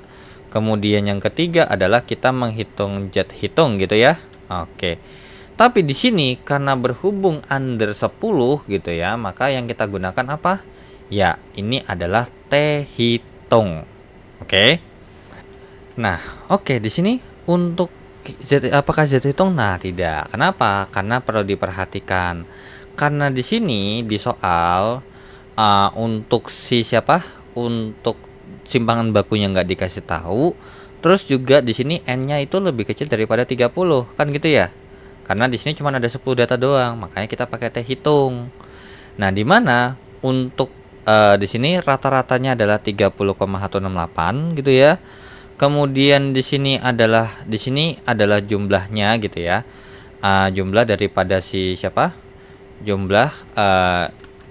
Kemudian yang ketiga adalah kita menghitung Z hitung gitu ya. Oke. Tapi di sini karena berhubung under 10 gitu ya, maka yang kita gunakan apa? Ya, ini adalah T hitung. Oke. Nah, oke, di sini untuk apakah Z hitung? Nah, tidak. Kenapa? Karena perlu diperhatikan. Karena di sini di soal untuk untuk simpangan bakunya nggak dikasih tahu. Terus juga di sini N-nya itu lebih kecil daripada 30, kan gitu ya? Karena di sini cuma ada 10 data doang, makanya kita pakai T hitung. Nah, di mana untuk di sini rata-ratanya adalah 30,168 gitu ya. Kemudian di sini adalah jumlahnya gitu ya. Jumlah daripada jumlah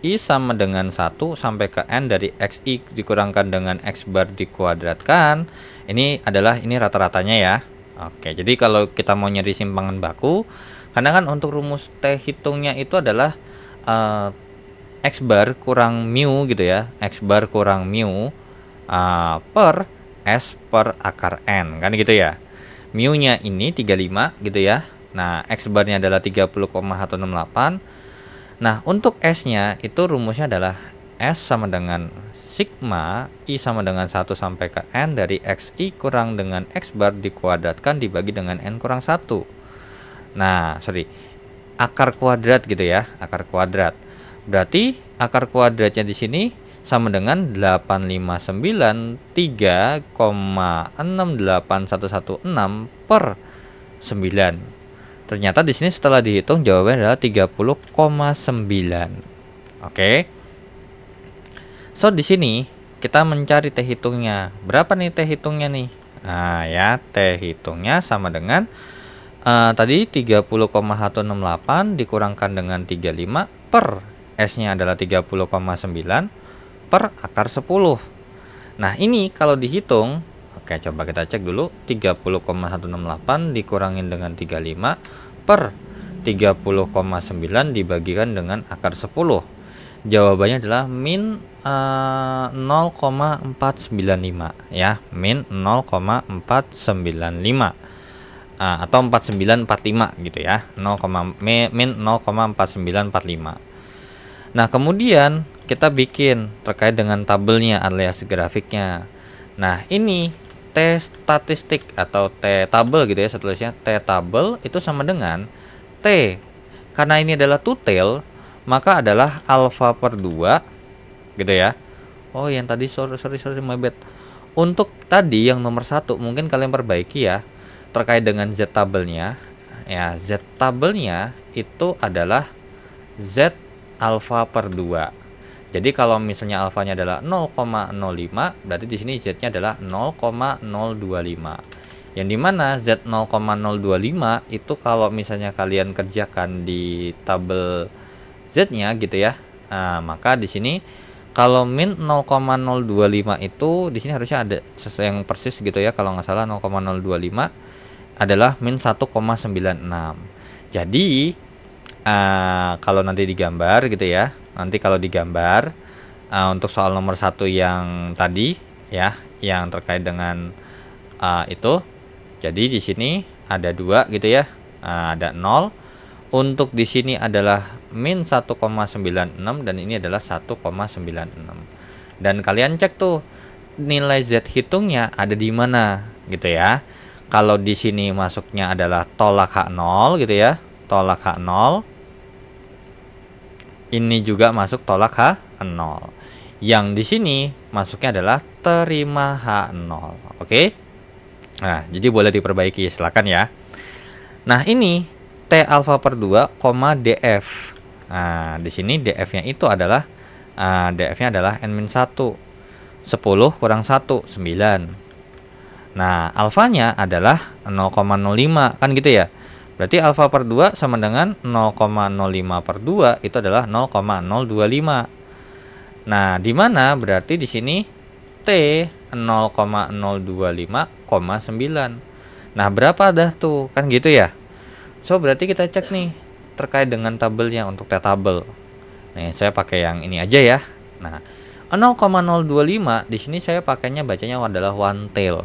I sama dengan 1 sampai ke N dari XI dikurangkan dengan X bar dikuadratkan. Ini rata-ratanya ya. Oke, jadi kalau kita mau nyari simpangan baku, karena kan untuk rumus T hitungnya itu adalah X bar kurang mu gitu ya. X bar kurang mu per S per akar N, kan gitu ya. Mu-nya ini 35 gitu ya. Nah, X barnya adalah 30,168. Nah, untuk S-nya itu rumusnya adalah S sama dengan sigma I sama dengan 1 sampai ke N dari XI kurang dengan X bar dikuadratkan dibagi dengan N kurang 1. Nah, akar kuadrat gitu ya, akar kuadrat. Berarti akar kuadratnya di sini sama dengan 859,68116 per 9. Ternyata di sini setelah dihitung jawabannya adalah 30,9. Oke. So di sini kita mencari T hitungnya. Berapa nih T hitungnya nih? Nah, ya, T hitungnya sama dengan tadi 30,168 dikurangkan dengan 35 per S-nya adalah 30,9 per akar 10. Nah, ini kalau dihitung, oke, coba kita cek dulu. 30,168 dikurangin dengan 35 per 30,9 dibagikan dengan akar 10. Jawabannya adalah min 0,495 ya, min 0,495 atau 4945 gitu ya, min 0,4945. Nah, kemudian kita bikin terkait dengan tabelnya alias grafiknya. Nah, ini T statistik atau T tabel gitu ya, seterusnya T tabel itu sama dengan T. Karena ini adalah two tail, maka adalah alfa per 2 gitu ya. Oh, yang tadi sorry my bad. Untuk tadi yang nomor 1 mungkin kalian perbaiki ya, terkait dengan Z tabelnya. Ya, Z tabelnya itu adalah Z alfa per 2. Jadi kalau misalnya alfanya adalah 0,05, berarti di sini Z-nya adalah 0,025. Yang dimana Z 0,025 itu kalau misalnya kalian kerjakan di tabel Z-nya gitu ya. Nah, maka di sini kalau min 0,025 itu di sini harusnya ada sesuai yang persis gitu ya, kalau nggak salah 0,025 adalah min 1,96. Jadi kalau nanti digambar gitu ya, kalau digambar untuk soal nomor 1 yang tadi ya, yang terkait dengan itu, jadi di sini ada 2 gitu ya, ada 0. Untuk di sini adalah min 1,96 dan ini adalah 1,96. Dan kalian cek tuh nilai Z hitungnya ada di mana gitu ya. Kalau di sini masuknya adalah tolak H0 gitu ya, tolak H0. Ini juga masuk tolak H0. Yang di sini masuknya adalah terima H0. Oke. Nah, jadi boleh diperbaiki, silakan ya. Nah, ini T alfa per 2, DF. Nah, di sini DF-nya itu adalah DF-nya adalah N-1. 10 kurang 1, 9. Nah, alfanya adalah 0,05, kan gitu ya. Berarti alfa per 2 sama dengan 0,05 per 2 itu adalah 0,025. Nah, di mana berarti di sini T 0,025,9. Nah, berapa dah tuh? Kan gitu ya. So, berarti kita cek nih terkait dengan tabelnya untuk T tabel. Nih, saya pakai yang ini aja ya. Nah, 0,025 di sini saya pakainya bacanya adalah one tail.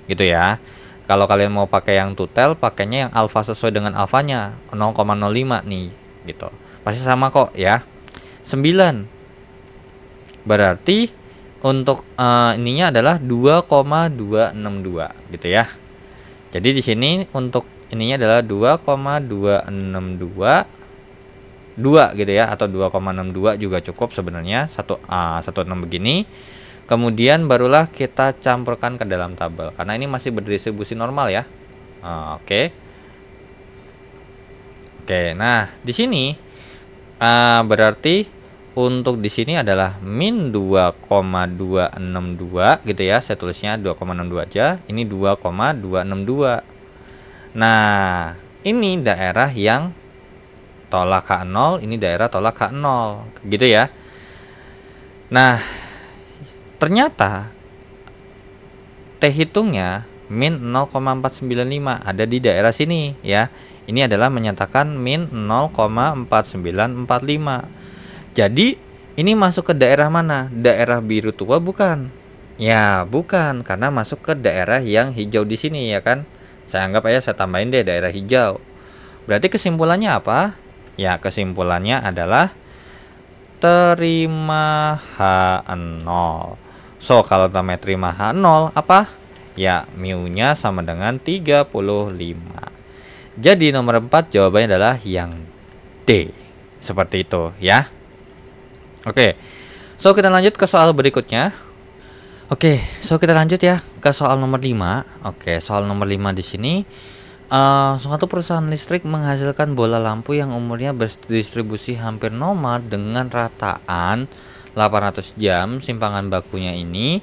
Gitu ya. Kalau kalian mau pakai yang two tail, pakainya yang alfa sesuai dengan alfanya 0,05 nih, gitu. Pasti sama kok ya. 9. Berarti untuk ininya adalah 2,262 gitu ya. Jadi di sini untuk ininya adalah 2,262 2 gitu ya, atau 2,62 juga cukup sebenarnya, 16 begini. Kemudian barulah kita campurkan ke dalam tabel karena ini masih berdistribusi normal ya. Oke. Nah, di sini berarti untuk di sini adalah min 2,262 gitu ya. Saya tulisnya 2,62 aja. Ini 2,262. Nah, ini daerah yang tolak H0, ini daerah tolak H0, gitu ya. Nah, ternyata T hitungnya min 0,495 ada di daerah sini ya. Ini adalah menyatakan min 0,4945. Jadi, ini masuk ke daerah mana? Daerah biru tua bukan? Ya, bukan, karena masuk ke daerah yang hijau di sini ya kan. Saya anggap aja saya tambahin deh daerah hijau. Berarti kesimpulannya apa? Ya, kesimpulannya adalah terima H0. So, kalau namanya terima H0 apa? Ya, mu-nya sama dengan 35. Jadi nomor 4 jawabannya adalah yang D. Seperti itu ya. Oke. So, kita lanjut ke soal berikutnya. Oke, so kita lanjut ya ke soal nomor 5. Oke, soal nomor 5 di sini suatu perusahaan listrik menghasilkan bola lampu yang umurnya berdistribusi hampir normal dengan rataan 800 jam. Simpangan bakunya ini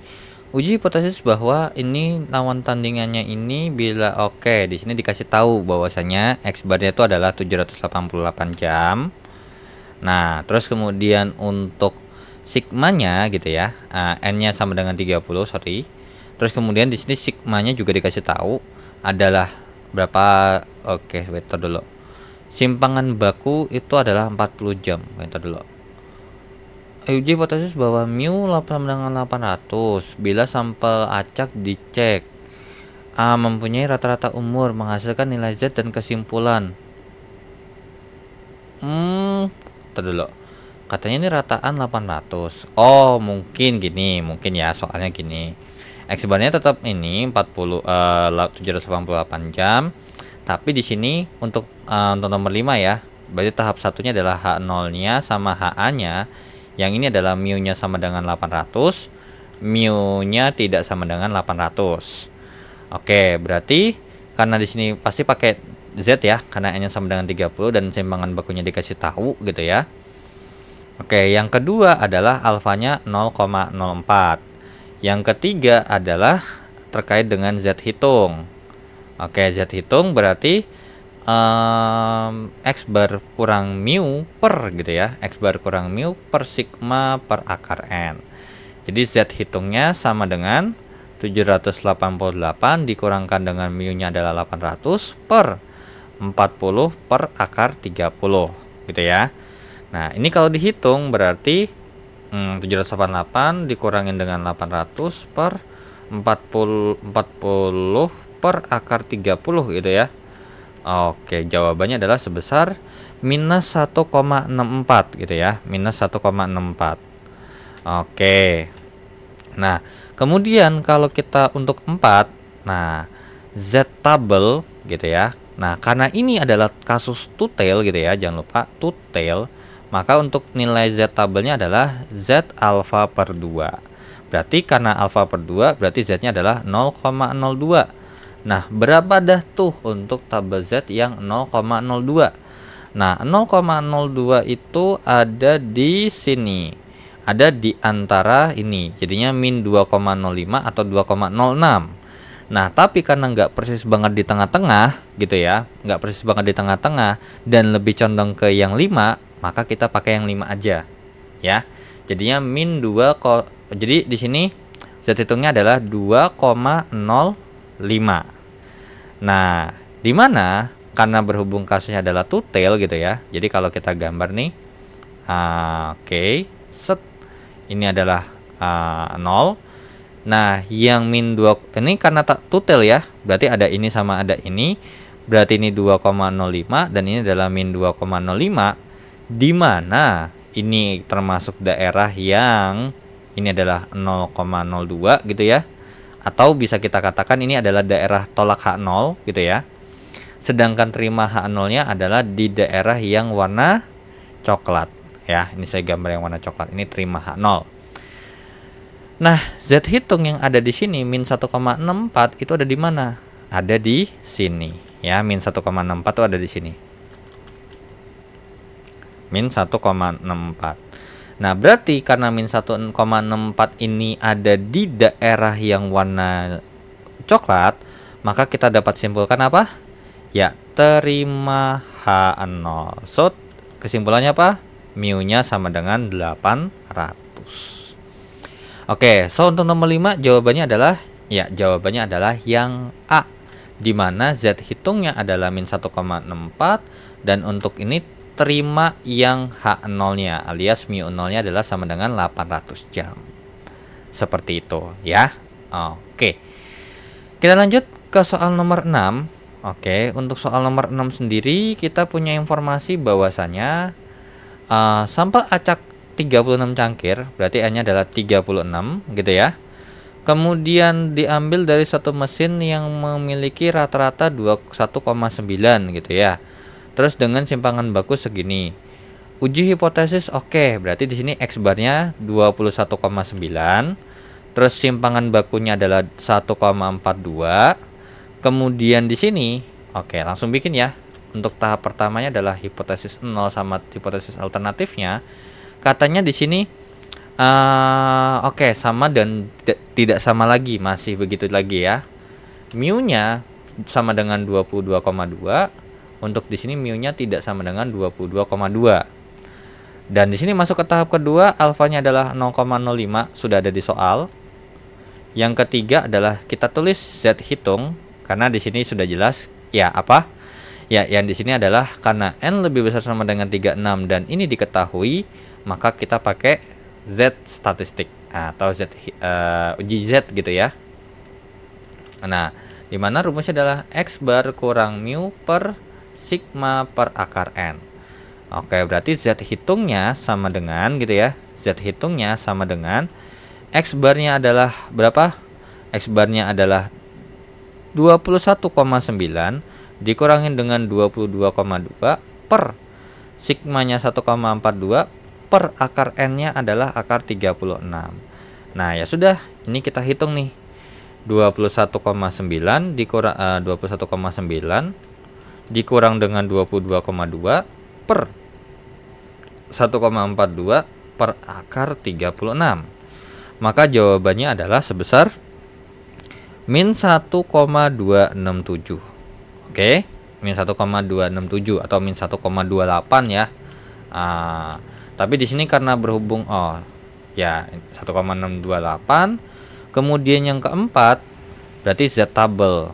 uji hipotesis bahwa ini lawan tandingannya ini bila oke, di sini dikasih tahu bahwasanya X barnya itu adalah 788 jam. Nah, terus kemudian untuk sigmanya gitu ya, N-nya sama dengan 30, sorry. Terus kemudian di sini sigmanya juga dikasih tahu adalah berapa. Oke, bentar dulu. Simpangan baku itu adalah 40 jam. Bentar dulu. Uji hipotesis bahwa mu sama dengan 800 bila sampel acak dicek mempunyai rata-rata umur, menghasilkan nilai Z dan kesimpulan. Bentar dulu. Katanya ini rataan 800. Oh, mungkin gini, mungkin ya soalnya gini. X barnya tetap ini 788 jam. Tapi di sini untuk nomor 5 ya. Berarti tahap satunya adalah H0-nya sama HA-nya. Yang ini adalah mu-nya sama dengan 800. Mu-nya tidak sama dengan 800. Oke, berarti karena di sini pasti pakai Z ya, karena N-nya sama dengan 30 dan simpangan bakunya dikasih tahu gitu ya. Oke, yang kedua adalah alfanya 0,04. Yang ketiga adalah terkait dengan Z hitung. Oke, Z hitung berarti X bar kurang mu per gitu ya. X bar kurang mu per sigma per akar N. Jadi Z hitungnya sama dengan 788 dikurangkan dengan mu-nya adalah 800 per 40 per akar 30 gitu ya. Nah, ini kalau dihitung berarti 788 dikurangin dengan 800 per 40 per akar 30 gitu ya. Oke, jawabannya adalah sebesar minus 1,64 gitu ya. Minus 1,64. Oke. Nah, kemudian kalau kita untuk 4, nah Z tabel gitu ya. Nah, karena ini adalah kasus two tail gitu ya, jangan lupa two tail, Maka untuk nilai Z tabelnya adalah Z alfa per 2. Berarti karena alfa per 2 berarti Z-nya adalah 0,02. Nah, berapa dah tuh untuk tabel Z yang 0,02? Nah, 0,02 itu ada di sini. Ada di antara ini. Jadinya min 2,05 atau 2,06. Nah, tapi karena nggak persis banget di tengah-tengah gitu ya, nggak persis banget di tengah-tengah dan lebih condong ke yang 5, maka kita pakai yang 5 aja. Ya. Jadinya min 2 jadi di sini Z hitungnya adalah 2,05. Nah, di mana karena berhubung kasusnya adalah two-tail gitu ya. Jadi kalau kita gambar nih, oke, set ini adalah 0. Nah, yang min 2 ini karena tak two-tail ya. Berarti ada ini sama ada ini. Berarti ini 2,05 dan ini adalah min 2,05, di mana ini termasuk daerah yang ini adalah 0,02 gitu ya. Atau bisa kita katakan ini adalah daerah tolak H0 gitu ya. Sedangkan terima H0-nya adalah di daerah yang warna coklat ya. Ini saya gambar yang warna coklat. Ini terima H0. Nah, Z hitung yang ada di sini min 1,64 itu ada di mana? Ada di sini ya. Min 1,64 itu ada di sini. Min 1,64. Nah, berarti karena min 1,64 ini ada di daerah yang warna coklat, maka kita dapat simpulkan apa? Ya, terima H0. So, kesimpulannya apa? Mu-nya sama dengan 800. Oke, so untuk nomor 5 jawabannya adalah yang A, di mana Z hitungnya adalah min 1,64 dan untuk ini terima yang H0-nya alias mu0-nya adalah sama dengan 800 jam. Seperti itu ya. Oke. Kita lanjut ke soal nomor 6. Oke, untuk soal nomor 6 sendiri kita punya informasi bahwasanya sampel acak 36 cangkir, berarti N-nya adalah 36 gitu ya. Kemudian diambil dari satu mesin yang memiliki rata-rata 21,9 gitu ya. Terus dengan simpangan baku segini. Uji hipotesis oke, berarti di sini X barnya 21,9. Terus simpangan bakunya adalah 1,42. Kemudian di sini oke, langsung bikin ya. Untuk tahap pertamanya adalah hipotesis 0 sama hipotesis alternatifnya. Katanya di sini oke, sama dan tidak sama lagi, masih begitu lagi ya. Mu-nya sama dengan 22,2. Untuk di sini mu-nya tidak sama dengan 22,2. Dan di sini masuk ke tahap kedua, alfanya adalah 0,05, sudah ada di soal. Yang ketiga adalah kita tulis Z hitung karena di sini sudah jelas ya apa? Ya, yang di sini adalah karena N lebih besar sama dengan 36 dan ini diketahui, maka kita pakai Z statistik atau uji Z gitu ya. Nah, di mana rumusnya adalah X bar kurang mu per sigma per akar N. Oke, berarti Z hitungnya sama dengan gitu ya. Z hitungnya sama dengan X barnya adalah berapa? X barnya adalah 21,9 dikurangin dengan 22,2 per sigmanya 1,42 per akar N-nya adalah akar 36. Nah, ya sudah, ini kita hitung nih. 21,9 dikurang 21,9 dikurang dengan 22,2 per 1,42 per akar 36. Maka jawabannya adalah sebesar min 1,267. Oke, min 1,267 atau min 1,28 ya. Tapi di sini karena berhubung 1,628. Kemudian yang keempat berarti Z tabel.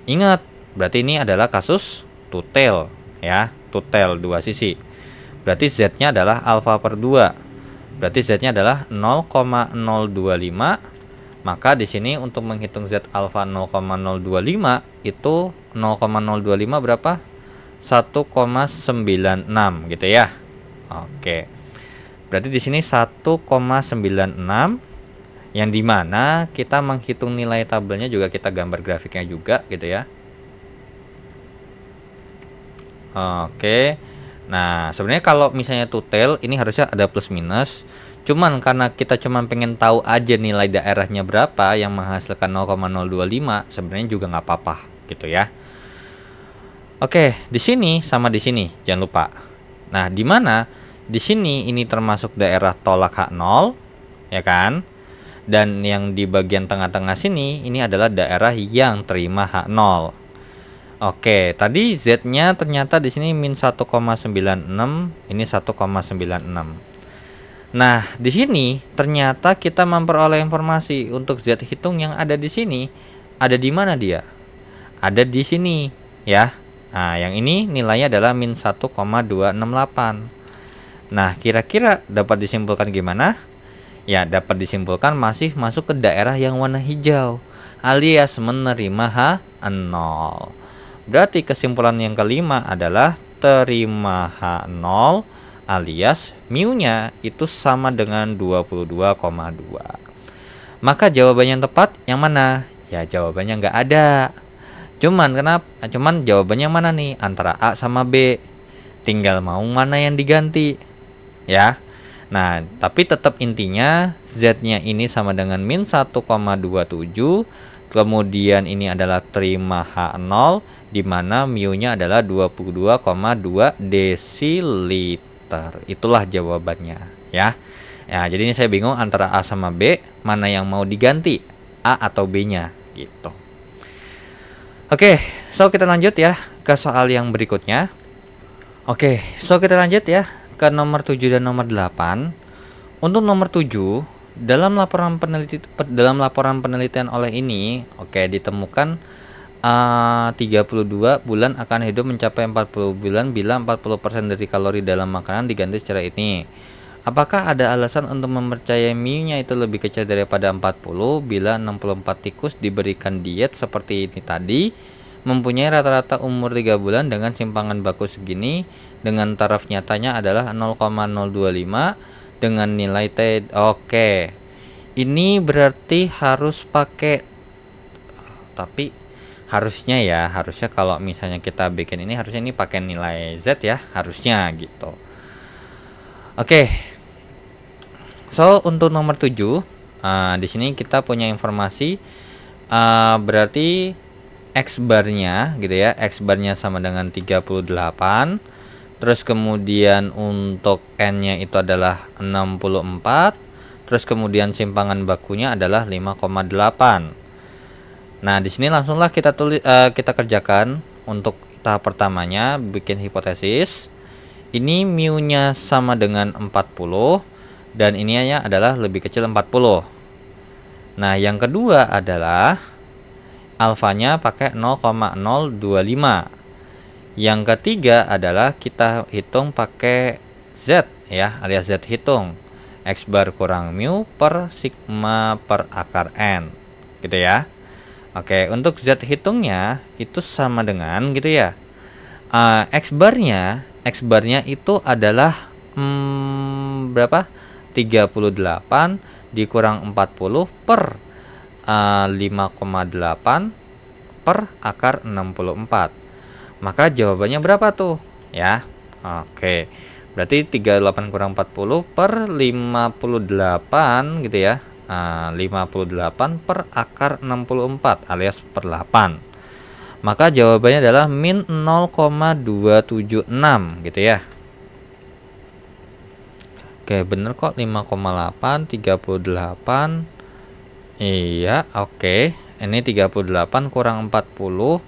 Ingat, berarti ini adalah kasus two-tail ya, two-tail dua sisi. Berarti Z-nya adalah alfa per 2. Berarti Z-nya adalah 0,025. Maka di sini untuk menghitung Z alfa 0,025 itu 0,025 berapa? 1,96 gitu ya. Oke. Berarti di sini 1,96 yang dimana kita menghitung nilai tabelnya juga kita gambar grafiknya juga gitu ya. Oke. Nah, sebenarnya kalau misalnya tutel ini harusnya ada plus minus. Cuman karena kita cuman pengen tahu aja nilai daerahnya berapa yang menghasilkan 0,025, sebenarnya juga nggak apa-apa gitu ya. Oke, di sini sama di sini, jangan lupa. Nah, di mana di sini ini termasuk daerah tolak H0, ya kan? Dan yang di bagian tengah-tengah sini ini adalah daerah yang terima H0. Oke, tadi Z-nya ternyata di sini min 1,96, ini 1,96. Nah, di sini ternyata kita memperoleh informasi untuk Z hitung yang ada di sini. Ada di mana dia? Ada di sini, ya. Nah, yang ini nilainya adalah min 1,268. Nah, kira-kira dapat disimpulkan gimana? Ya, dapat disimpulkan masih masuk ke daerah yang warna hijau, alias menerima H0. Berarti kesimpulan yang kelima adalah terima H0 alias mu-nya itu sama dengan 22,2. Maka jawabannya yang tepat yang mana? Ya, jawabannya nggak ada. Cuman jawabannya mana nih? Antara A sama B. Tinggal mau mana yang diganti. Ya. Nah, tapi tetap intinya Z-nya ini sama dengan min 1,27. Kemudian ini adalah terima H0, di mana mu-nya adalah 22,2 desiliter. Itulah jawabannya, ya. Ya, jadi ini saya bingung antara A sama B, mana yang mau diganti, A atau B-nya, gitu. Oke, so kita lanjut ya ke soal yang berikutnya. Oke, so kita lanjut ya ke nomor 7 dan nomor 8. Untuk nomor 7, dalam laporan penelitian oleh ini, ditemukan 32 bulan akan hidup mencapai 40 bulan bila 40% dari kalori dalam makanan diganti secara ini. Apakah ada alasan untuk mempercayai mu-nya itu lebih kecil daripada 40 bila 64 tikus diberikan diet seperti ini tadi, mempunyai rata-rata umur 3 bulan dengan simpangan baku segini, dengan taraf nyatanya adalah 0,025 dengan nilai T. Oke. Ini berarti harus pakai, tapi harusnya kalau misalnya kita bikin ini harusnya ini pakai nilai Z ya, harusnya gitu. Oke. So, untuk nomor 7, di sini kita punya informasi berarti X barnya gitu ya. X barnya sama dengan 38. Terus kemudian untuk N-nya itu adalah 64. Terus kemudian simpangan bakunya adalah 5,8. Nah, di sini langsunglah kita kerjakan untuk tahap pertamanya, bikin hipotesis. Ini mu-nya sama dengan 40 dan ininya adalah lebih kecil 40. Nah, yang kedua adalah alfanya pakai 0,025. Yang ketiga adalah kita hitung pakai Z ya, alias Z hitung. X bar kurang mu per sigma per akar N. Gitu ya. Oke, untuk Z hitungnya itu sama dengan gitu ya. X barnya itu adalah berapa? 38 dikurang 40 per 5,8 per akar 64. Maka jawabannya berapa tuh? Ya. Oke. Berarti 38 kurang 40 per 58 gitu ya. 58 per akar 64 alias per 8. Maka jawabannya adalah min 0,276 gitu ya. Oke, bener kok, 5,8 38. Iya, oke. Ini 38 kurang 40.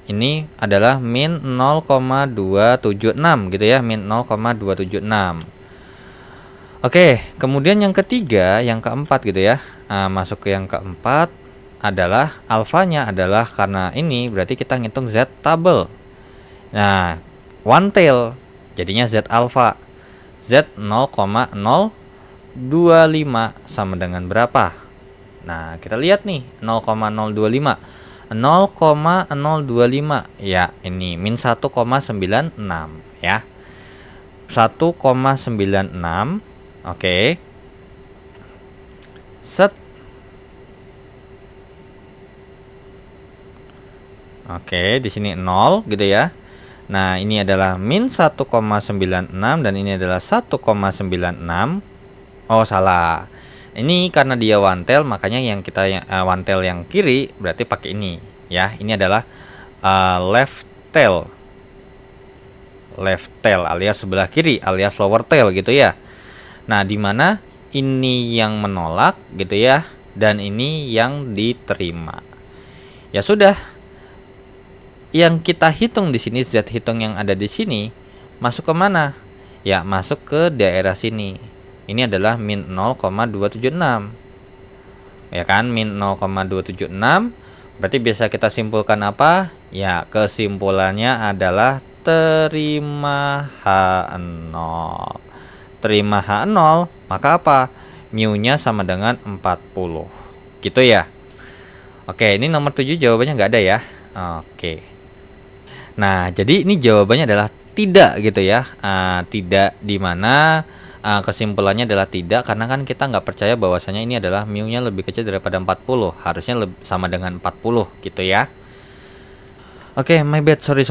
Ini adalah min 0,276 gitu ya, min 0,276. Oke, kemudian yang ketiga, yang keempat gitu ya. Masuk ke yang keempat adalah alfanya adalah karena ini berarti kita ngitung Z tabel. Nah, one tail jadinya Z alfa. Z 0,025 sama dengan berapa? Nah, kita lihat nih 0,025. 0,025 ya, ini min 1,96 ya. 1,96. Oke. Set. Oke, di sini 0 gitu ya. Nah, ini adalah min 1,96 dan ini adalah 1,96. Oh, salah. Ini karena dia wantel, makanya yang kita wantel yang kiri berarti pakai ini ya. Ini adalah left tail. Left tail alias sebelah kiri alias lower tail gitu ya. Nah, dimana ini yang menolak gitu ya, dan ini yang diterima. Ya sudah. Yang kita hitung di sini, Z hitung yang ada di sini masuk ke mana? Ya, masuk ke daerah sini. Ini adalah min 0,276. Ya kan, min 0,276. Berarti bisa kita simpulkan apa? Ya, kesimpulannya adalah terima H0. Terima H0, maka apa? Mu-nya sama dengan 40. Gitu ya. Oke, ini nomor 7 jawabannya nggak ada ya. Oke. Nah, jadi ini jawabannya adalah tidak gitu ya. Tidak, dimana kesimpulannya adalah tidak, karena kan kita nggak percaya bahwasanya ini adalah mu-nya lebih kecil daripada 40. Harusnya sama dengan 40 gitu ya. Oke, my bad, sorry.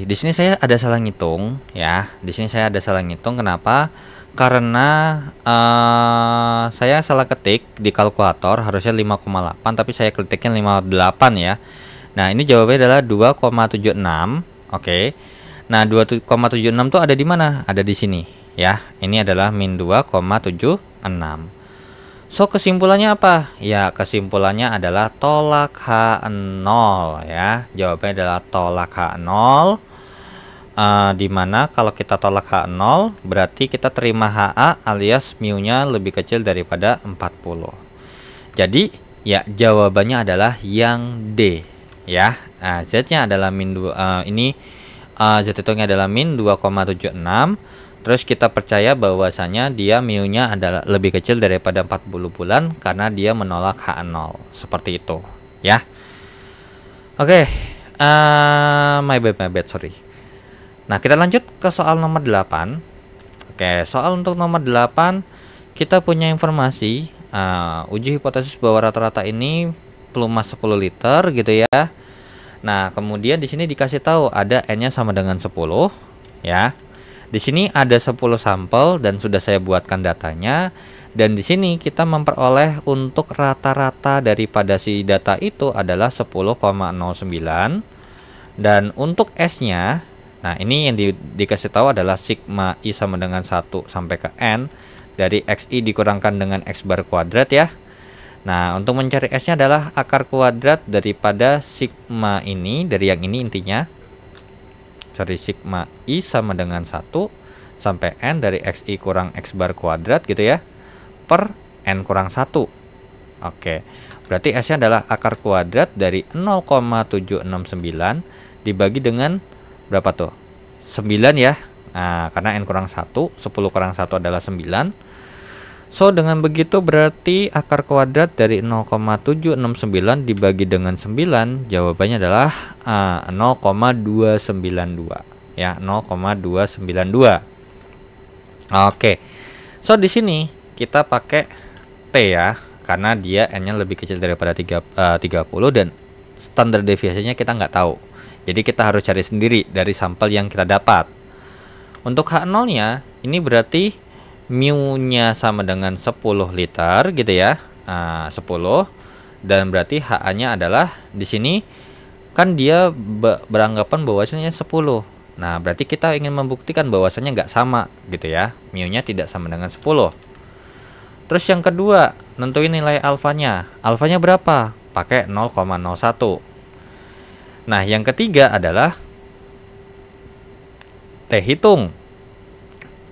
Di sini saya ada salah ngitung ya. Di sini saya ada salah ngitung. Kenapa? Karena saya salah ketik di kalkulator, harusnya 5,8 tapi saya ketiknya 58 ya. Nah, ini jawabannya adalah 2,76. Oke. Nah, 2,76 tuh ada di mana? Ada di sini ya. Ini adalah min 2,76. So, kesimpulannya apa? Ya, kesimpulannya adalah tolak H0 ya. Jawabannya adalah tolak H0. Dimana kalau kita tolak H0 berarti kita terima HA alias mu-nya lebih kecil daripada 40. Jadi, ya jawabannya adalah yang D. Ya, Z-nya adalah min 2, ini Z hitungnya adalah min 2,76. Terus kita percaya bahwasanya dia mu-nya adalah lebih kecil daripada 40 bulan karena dia menolak H0. Seperti itu, ya. Oke, my bad, sorry. Nah, kita lanjut ke soal nomor 8. Oke, soal untuk nomor 8 kita punya informasi uji hipotesis bahwa rata-rata ini pelumas 10 liter gitu ya. Nah, kemudian di sini dikasih tahu ada N-nya sama dengan 10 ya. Di sini ada 10 sampel dan sudah saya buatkan datanya, dan di sini kita memperoleh untuk rata-rata daripada si data itu adalah 10,09, dan untuk S-nya, nah ini yang dikasih tahu adalah sigma I sama dengan 1 sampai ke N dari XI dikurangkan dengan X bar kuadrat ya. Nah, untuk mencari S-nya adalah akar kuadrat daripada sigma ini, dari yang ini intinya. Cari sigma I sama dengan 1 sampai N dari XI kurang X bar kuadrat gitu ya, per N kurang 1. Oke, berarti S-nya adalah akar kuadrat dari 0,769 dibagi dengan berapa tuh? 9 ya. Nah, karena N kurang 1, 10 kurang 1 adalah 9. So, dengan begitu berarti akar kuadrat dari 0,769 dibagi dengan 9, jawabannya adalah 0,292 ya, 0,292. Oke. So, di sini kita pakai T ya, karena dia N-nya lebih kecil daripada 30 dan standar deviasinya kita nggak tahu. Jadi kita harus cari sendiri dari sampel yang kita dapat. Untuk H0-nya ini berarti mu-nya sama dengan 10 liter gitu ya. 10, dan berarti HA-nya adalah di sini kan dia beranggapan bahwasanya 10. Nah, berarti kita ingin membuktikan bahwasanya nggak sama gitu ya. Mu-nya tidak sama dengan 10. Terus yang kedua, nentuin nilai alfanya. Alfanya berapa? Pakai 0,01. Nah, yang ketiga adalah T hitung.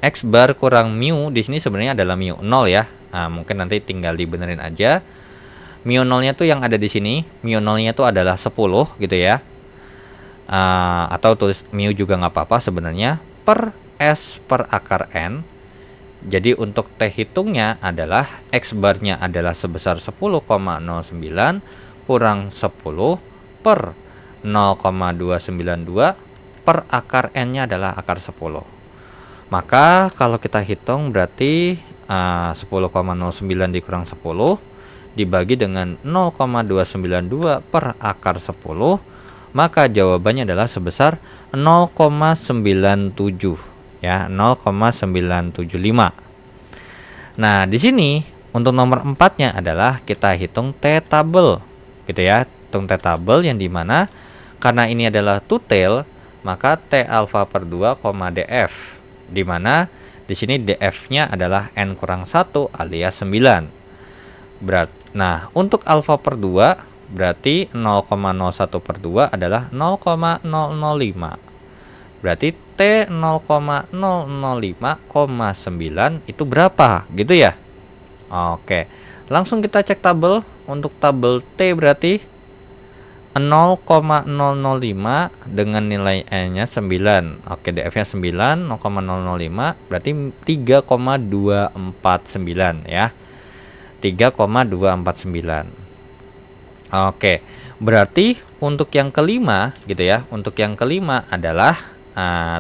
X bar kurang mu di sini sebenarnya adalah mu 0 ya. Nah, mungkin nanti tinggal dibenerin aja. Mu 0-nya tuh yang ada di sini, mu 0-nya tuh adalah 10 gitu ya. Atau tulis mu juga nggak apa-apa sebenarnya, per S per akar N. Jadi untuk T hitungnya adalah X barnya adalah sebesar 10,09 kurang 10 per 0,292 per akar N-nya adalah akar 10. Maka kalau kita hitung berarti 10,09 dikurang 10 dibagi dengan 0,292 per akar 10, maka jawabannya adalah sebesar 0,97 ya, 0,975. Nah, di sini untuk nomor 4-nya adalah kita hitung T-tabel gitu ya. Hitung T-tabel yang dimana karena ini adalah two-tail, maka T alfa per 2, df, dimana di sini df-nya adalah n kurang 1 alias 9. Nah, untuk alfa per 2 berarti 0,01 per 2 adalah 0,005. Berarti T 0,005,9 itu berapa gitu ya? Oke, langsung kita cek tabel. Untuk tabel T berarti 0,005 dengan nilai N-nya 9. Oke, DF-nya 9, 0,005 berarti 3,249 ya. 3,249. Oke, berarti untuk yang kelima gitu ya. Untuk yang kelima adalah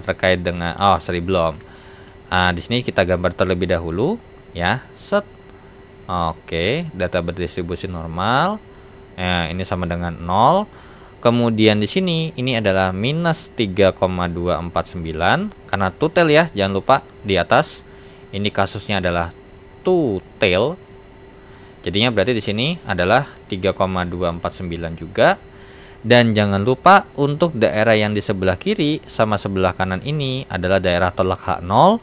terkait dengan belum. Di sini kita gambar terlebih dahulu ya. Set. Oke, data berdistribusi normal. Ini sama dengan 0. Kemudian di sini ini adalah minus 3,249 karena two-tail ya. Jangan lupa di atas ini kasusnya adalah two-tail. Jadinya berarti di sini adalah 3,249 juga. Dan jangan lupa untuk daerah yang di sebelah kiri sama sebelah kanan ini adalah daerah tolak H0.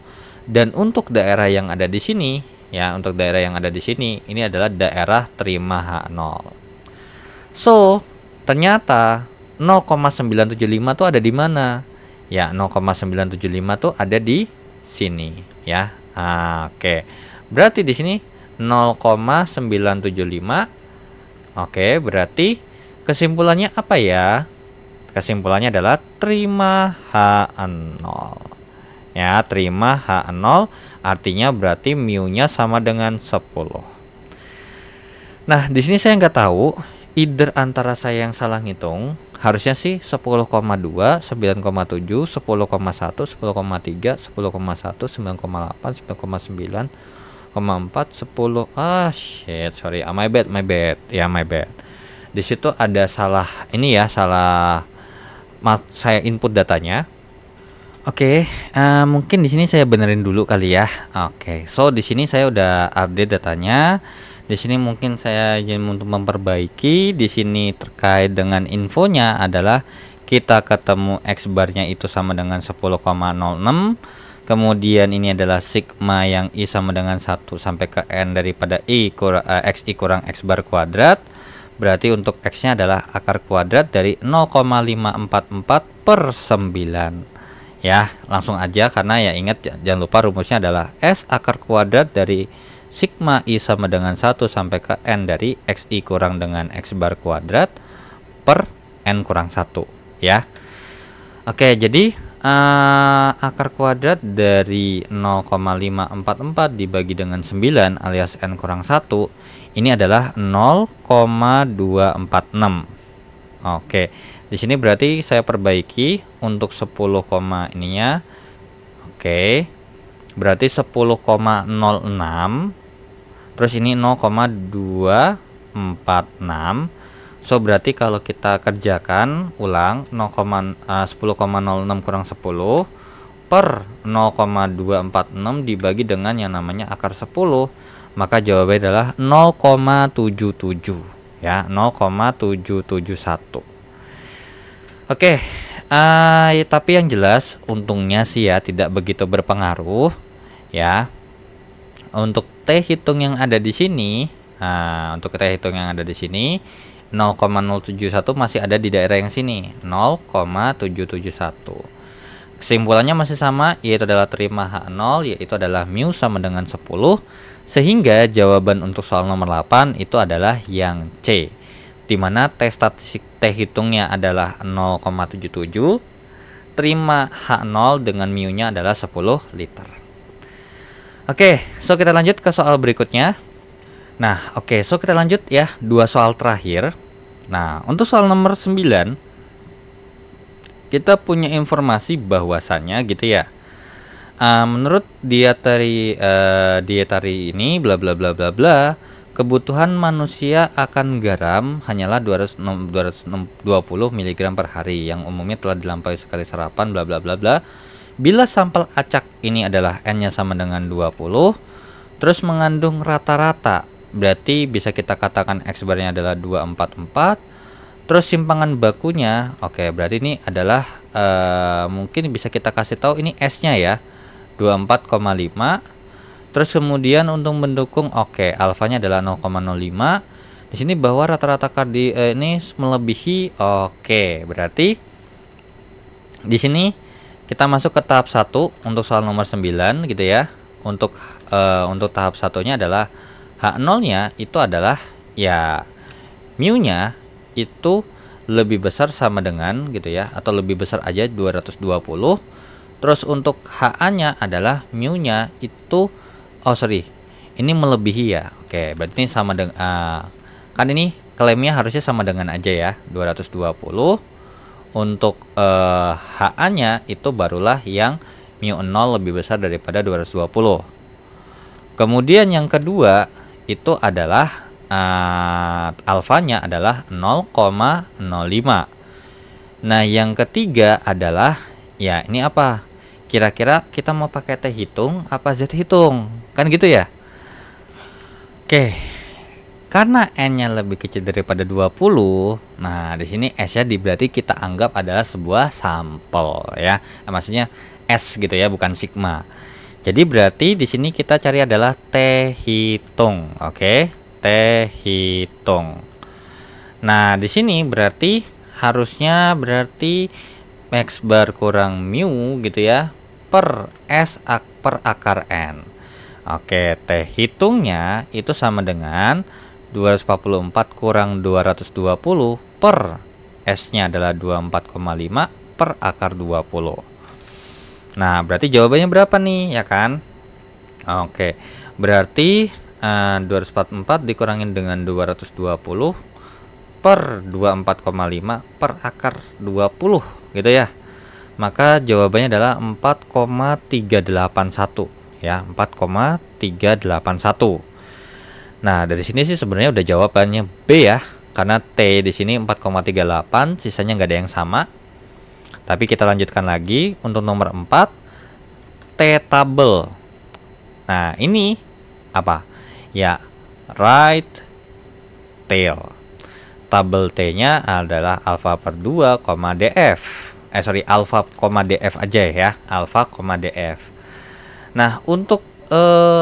Dan untuk daerah yang ada di sini ya, untuk daerah yang ada di sini ini adalah daerah terima H0. So, ternyata 0,975 tuh ada di mana? Ya, 0,975 tuh ada di sini ya. Oke. Berarti di sini 0,975. Oke, berarti kesimpulannya apa ya? Kesimpulannya adalah terima H0. Ya, terima H0 artinya berarti mu-nya sama dengan 10. Nah, di sini saya nggak tahu either antara saya yang salah ngitung. Harusnya sih 10,2, 9,7, 10,1, 10,3, 10,1, 9,8, 9,9, 4, 10. Sorry. My bad. Ya, my bad. Di situ ada salah ini ya, salah saya input datanya. Oke, mungkin di sini saya benerin dulu kali ya. Oke, so di sini saya udah update datanya. Di sini mungkin saya ingin untuk memperbaiki. Di sini terkait dengan infonya adalah kita ketemu X barnya itu sama dengan 10,06. Kemudian ini adalah sigma yang I sama dengan 1 sampai ke N daripada XI kurang X bar kuadrat. Berarti untuk X-nya adalah akar kuadrat dari 0,544 per 9. Ya, langsung aja karena ya ingat jangan lupa rumusnya adalah S akar kuadrat dari sigma I sama dengan 1 sampai ke N dari XI kurang dengan X bar kuadrat per N kurang 1 ya. Oke, jadi akar kuadrat dari 0,544 dibagi dengan 9 alias N kurang 1 ini adalah 0,246. Oke, di sini berarti saya perbaiki untuk 10, ininya. Oke, berarti 10,06 terus ini 0,246. So berarti kalau kita kerjakan ulang 10,06 kurang 10 per 0,246 dibagi dengan yang namanya akar 10, maka jawabannya adalah 0,77 ya, 0,771. Oke, tapi yang jelas untungnya sih ya tidak begitu berpengaruh ya. Untuk T hitung yang ada di sini, untuk T hitung yang ada di sini 0,071 masih ada di daerah yang sini, 0,771. Kesimpulannya masih sama, yaitu adalah terima H0, yaitu adalah mu sama dengan 10. Sehingga jawaban untuk soal nomor 8 itu adalah yang C, di mana T statistik T hitungnya adalah 0,77, terima H0 dengan mu-nya adalah 10 liter. Oke, so kita lanjut ke soal berikutnya. Nah, oke, so kita lanjut ya, dua soal terakhir. Nah, untuk soal nomor 9 kita punya informasi bahwasannya gitu ya. Menurut dietary ini bla bla bla bla bla, Kebutuhan manusia akan garam hanyalah 220 mg per hari yang umumnya telah dilampaui sekali sarapan bla bla bla bla. Bila sampel acak ini adalah N-nya sama dengan 20, terus mengandung rata-rata, berarti bisa kita katakan X barnya adalah 244. Terus simpangan bakunya, oke, berarti ini adalah mungkin bisa kita kasih tahu ini S-nya ya, 24,5. Terus kemudian untuk mendukung, oke, alfanya adalah 0,05. Di sini bahwa rata-rata ini melebihi, oke, berarti di sini kita masuk ke tahap 1 untuk soal nomor 9 gitu ya. Untuk tahap satunya adalah H0-nya itu adalah ya mu-nya itu lebih besar sama dengan gitu ya, atau lebih besar aja 220. Terus untuk HA-nya adalah mu-nya itu ini melebihi ya. Oke, berarti ini sama dengan kan ini klaimnya harusnya sama dengan aja ya, 220. Untuk HA-nya itu barulah yang mu0 lebih besar daripada 220. Kemudian yang kedua itu adalah alfanya adalah 0,05. Nah, yang ketiga adalah ya ini apa? Kira-kira kita mau pakai T hitung apa Z hitung? Kan gitu ya? Oke. Karena N-nya lebih kecil daripada 20, nah di sini S-nya berarti kita anggap adalah sebuah sampel ya. Maksudnya S gitu ya, bukan sigma. Jadi berarti di sini kita cari adalah T hitung. Oke, T hitung. Nah, di sini berarti harusnya X bar kurang mu gitu ya per S per akar N. Oke, T hitungnya itu sama dengan 244 kurang 220 per S-nya adalah 24,5 per akar 20. Nah, berarti jawabannya berapa nih, ya kan? Oke, berarti 244 dikurangin dengan 220 per 24,5 per akar 20 gitu ya. Maka jawabannya adalah 4,381 ya, 4,381. Nah, dari sini sih sebenarnya udah jawabannya B ya, karena T di sini 4,38, sisanya nggak ada yang sama. Tapi kita lanjutkan lagi untuk nomor 4, T tabel. Nah, ini apa? Ya, right tail. Tabel T-nya adalah alfa per 2, df. Alfa, df aja ya, alfa, df. Nah, untuk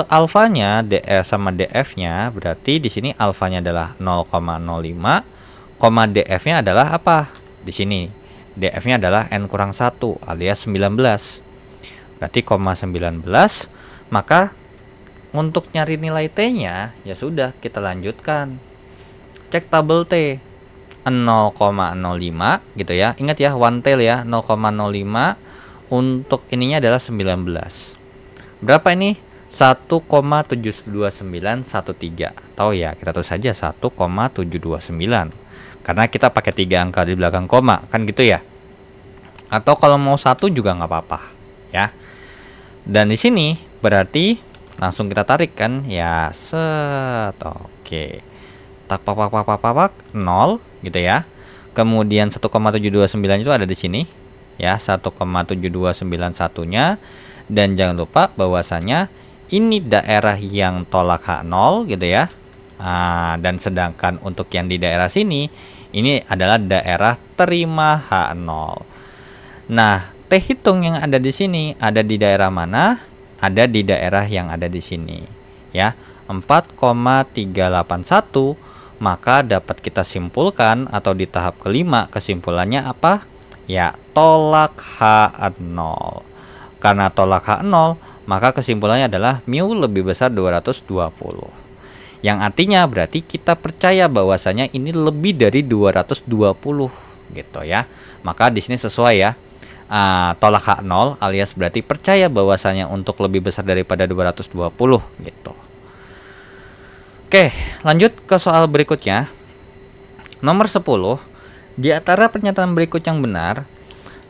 alfanya df sama df-nya berarti di sini alfanya adalah 0,05, df-nya adalah apa? Di sini df-nya adalah n kurang 1 alias 19. Berarti 19, maka untuk nyari nilai T-nya ya sudah kita lanjutkan. Cek tabel T 0,05 gitu ya. Ingat ya, one tail ya, 0,05. Untuk ininya adalah 19. Berapa ini? 1,72913, atau ya kita tulis saja 1,729 karena kita pakai 3 angka di belakang koma kan gitu ya. Atau kalau mau 1 juga nggak apa-apa ya. Dan di sini berarti langsung kita tarik kan ya, set. Oke, tak pak 0 gitu ya. Kemudian 1,729 itu ada di sini ya, 1,7291-nya. Dan jangan lupa bahwasanya ini daerah yang tolak H0 gitu ya. Dan sedangkan untuk yang di daerah sini ini adalah daerah terima H0. Nah, T hitung yang ada di sini ada di daerah mana? Ada di daerah yang ada di sini ya, 4,381. Maka dapat kita simpulkan atau di tahap kelima kesimpulannya apa? Ya, tolak H0. Karena tolak H0, maka kesimpulannya adalah mu lebih besar 220. Yang artinya berarti kita percaya bahwasanya ini lebih dari 220 gitu ya. Maka di sini sesuai ya. Tolak H0 alias berarti percaya bahwasanya untuk lebih besar daripada 220 gitu. Oke, lanjut ke soal berikutnya. Nomor 10. Di antara pernyataan berikut yang benar,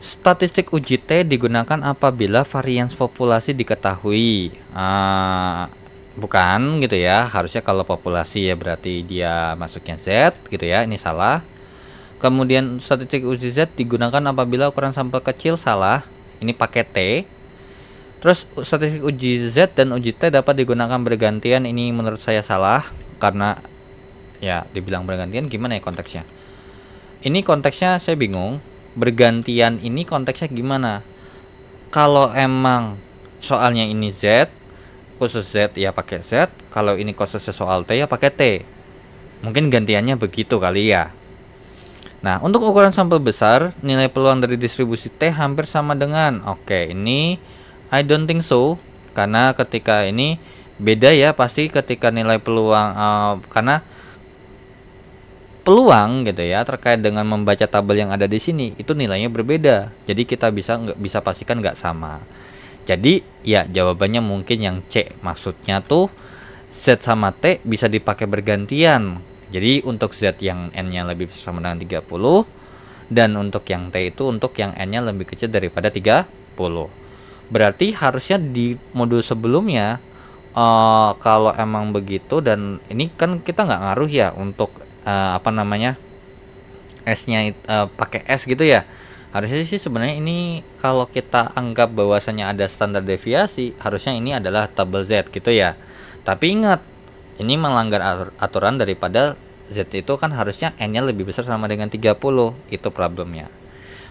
statistik uji T digunakan apabila varians populasi diketahui. Bukan gitu ya. Harusnya kalau populasi ya berarti dia masuknya Z gitu ya. Ini salah. Kemudian statistik uji Z digunakan apabila ukuran sampel kecil, salah. Ini pakai T. Terus statistik uji Z dan uji T dapat digunakan bergantian. Ini menurut saya salah karena ya dibilang bergantian gimana ya konteksnya? Ini konteksnya saya bingung. Bergantian ini konteksnya gimana? Kalau emang soalnya ini Z, khusus Z ya pakai Z. Kalau ini khususnya soal T ya pakai T. Mungkin gantiannya begitu kali ya. Nah, untuk ukuran sampel besar, nilai peluang dari distribusi T hampir sama dengan. Oke, ini I don't think so. Karena ketika ini beda ya, pasti ketika nilai peluang karena peluang gitu ya terkait dengan membaca tabel yang ada di sini itu nilainya berbeda. Jadi kita nggak bisa pastikan nggak sama. Jadi ya jawabannya mungkin yang C. Maksudnya tuh Z sama T bisa dipakai bergantian. Jadi untuk Z yang N-nya lebih besar sama dengan 30 dan untuk yang T itu untuk yang N-nya lebih kecil daripada 30. Berarti harusnya di modul sebelumnya kalau emang begitu, dan ini kan kita nggak ngaruh ya untuk S-nya pakai S gitu ya. Harusnya sih sebenarnya ini kalau kita anggap bahwasanya ada standar deviasi, harusnya ini adalah tabel Z gitu ya. Tapi ingat, ini melanggar aturan daripada Z itu kan harusnya N-nya lebih besar sama dengan 30. Itu problemnya.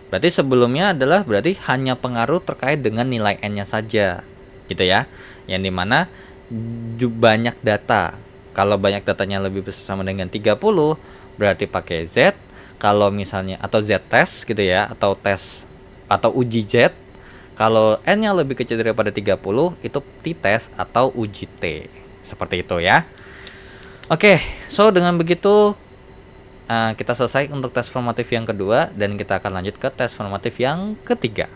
Berarti sebelumnya adalah berarti hanya pengaruh terkait dengan nilai N-nya saja. Gitu ya. Yang dimana banyak data. Kalau banyak datanya lebih besar sama dengan 30, berarti pakai Z. Kalau misalnya atau Z test gitu ya, atau tes atau uji Z. Kalau N-nya lebih kecil daripada 30, itu T-test atau uji T. Seperti itu ya. Oke, so dengan begitu kita selesai untuk tes formatif yang kedua dan kita akan lanjut ke tes formatif yang ketiga.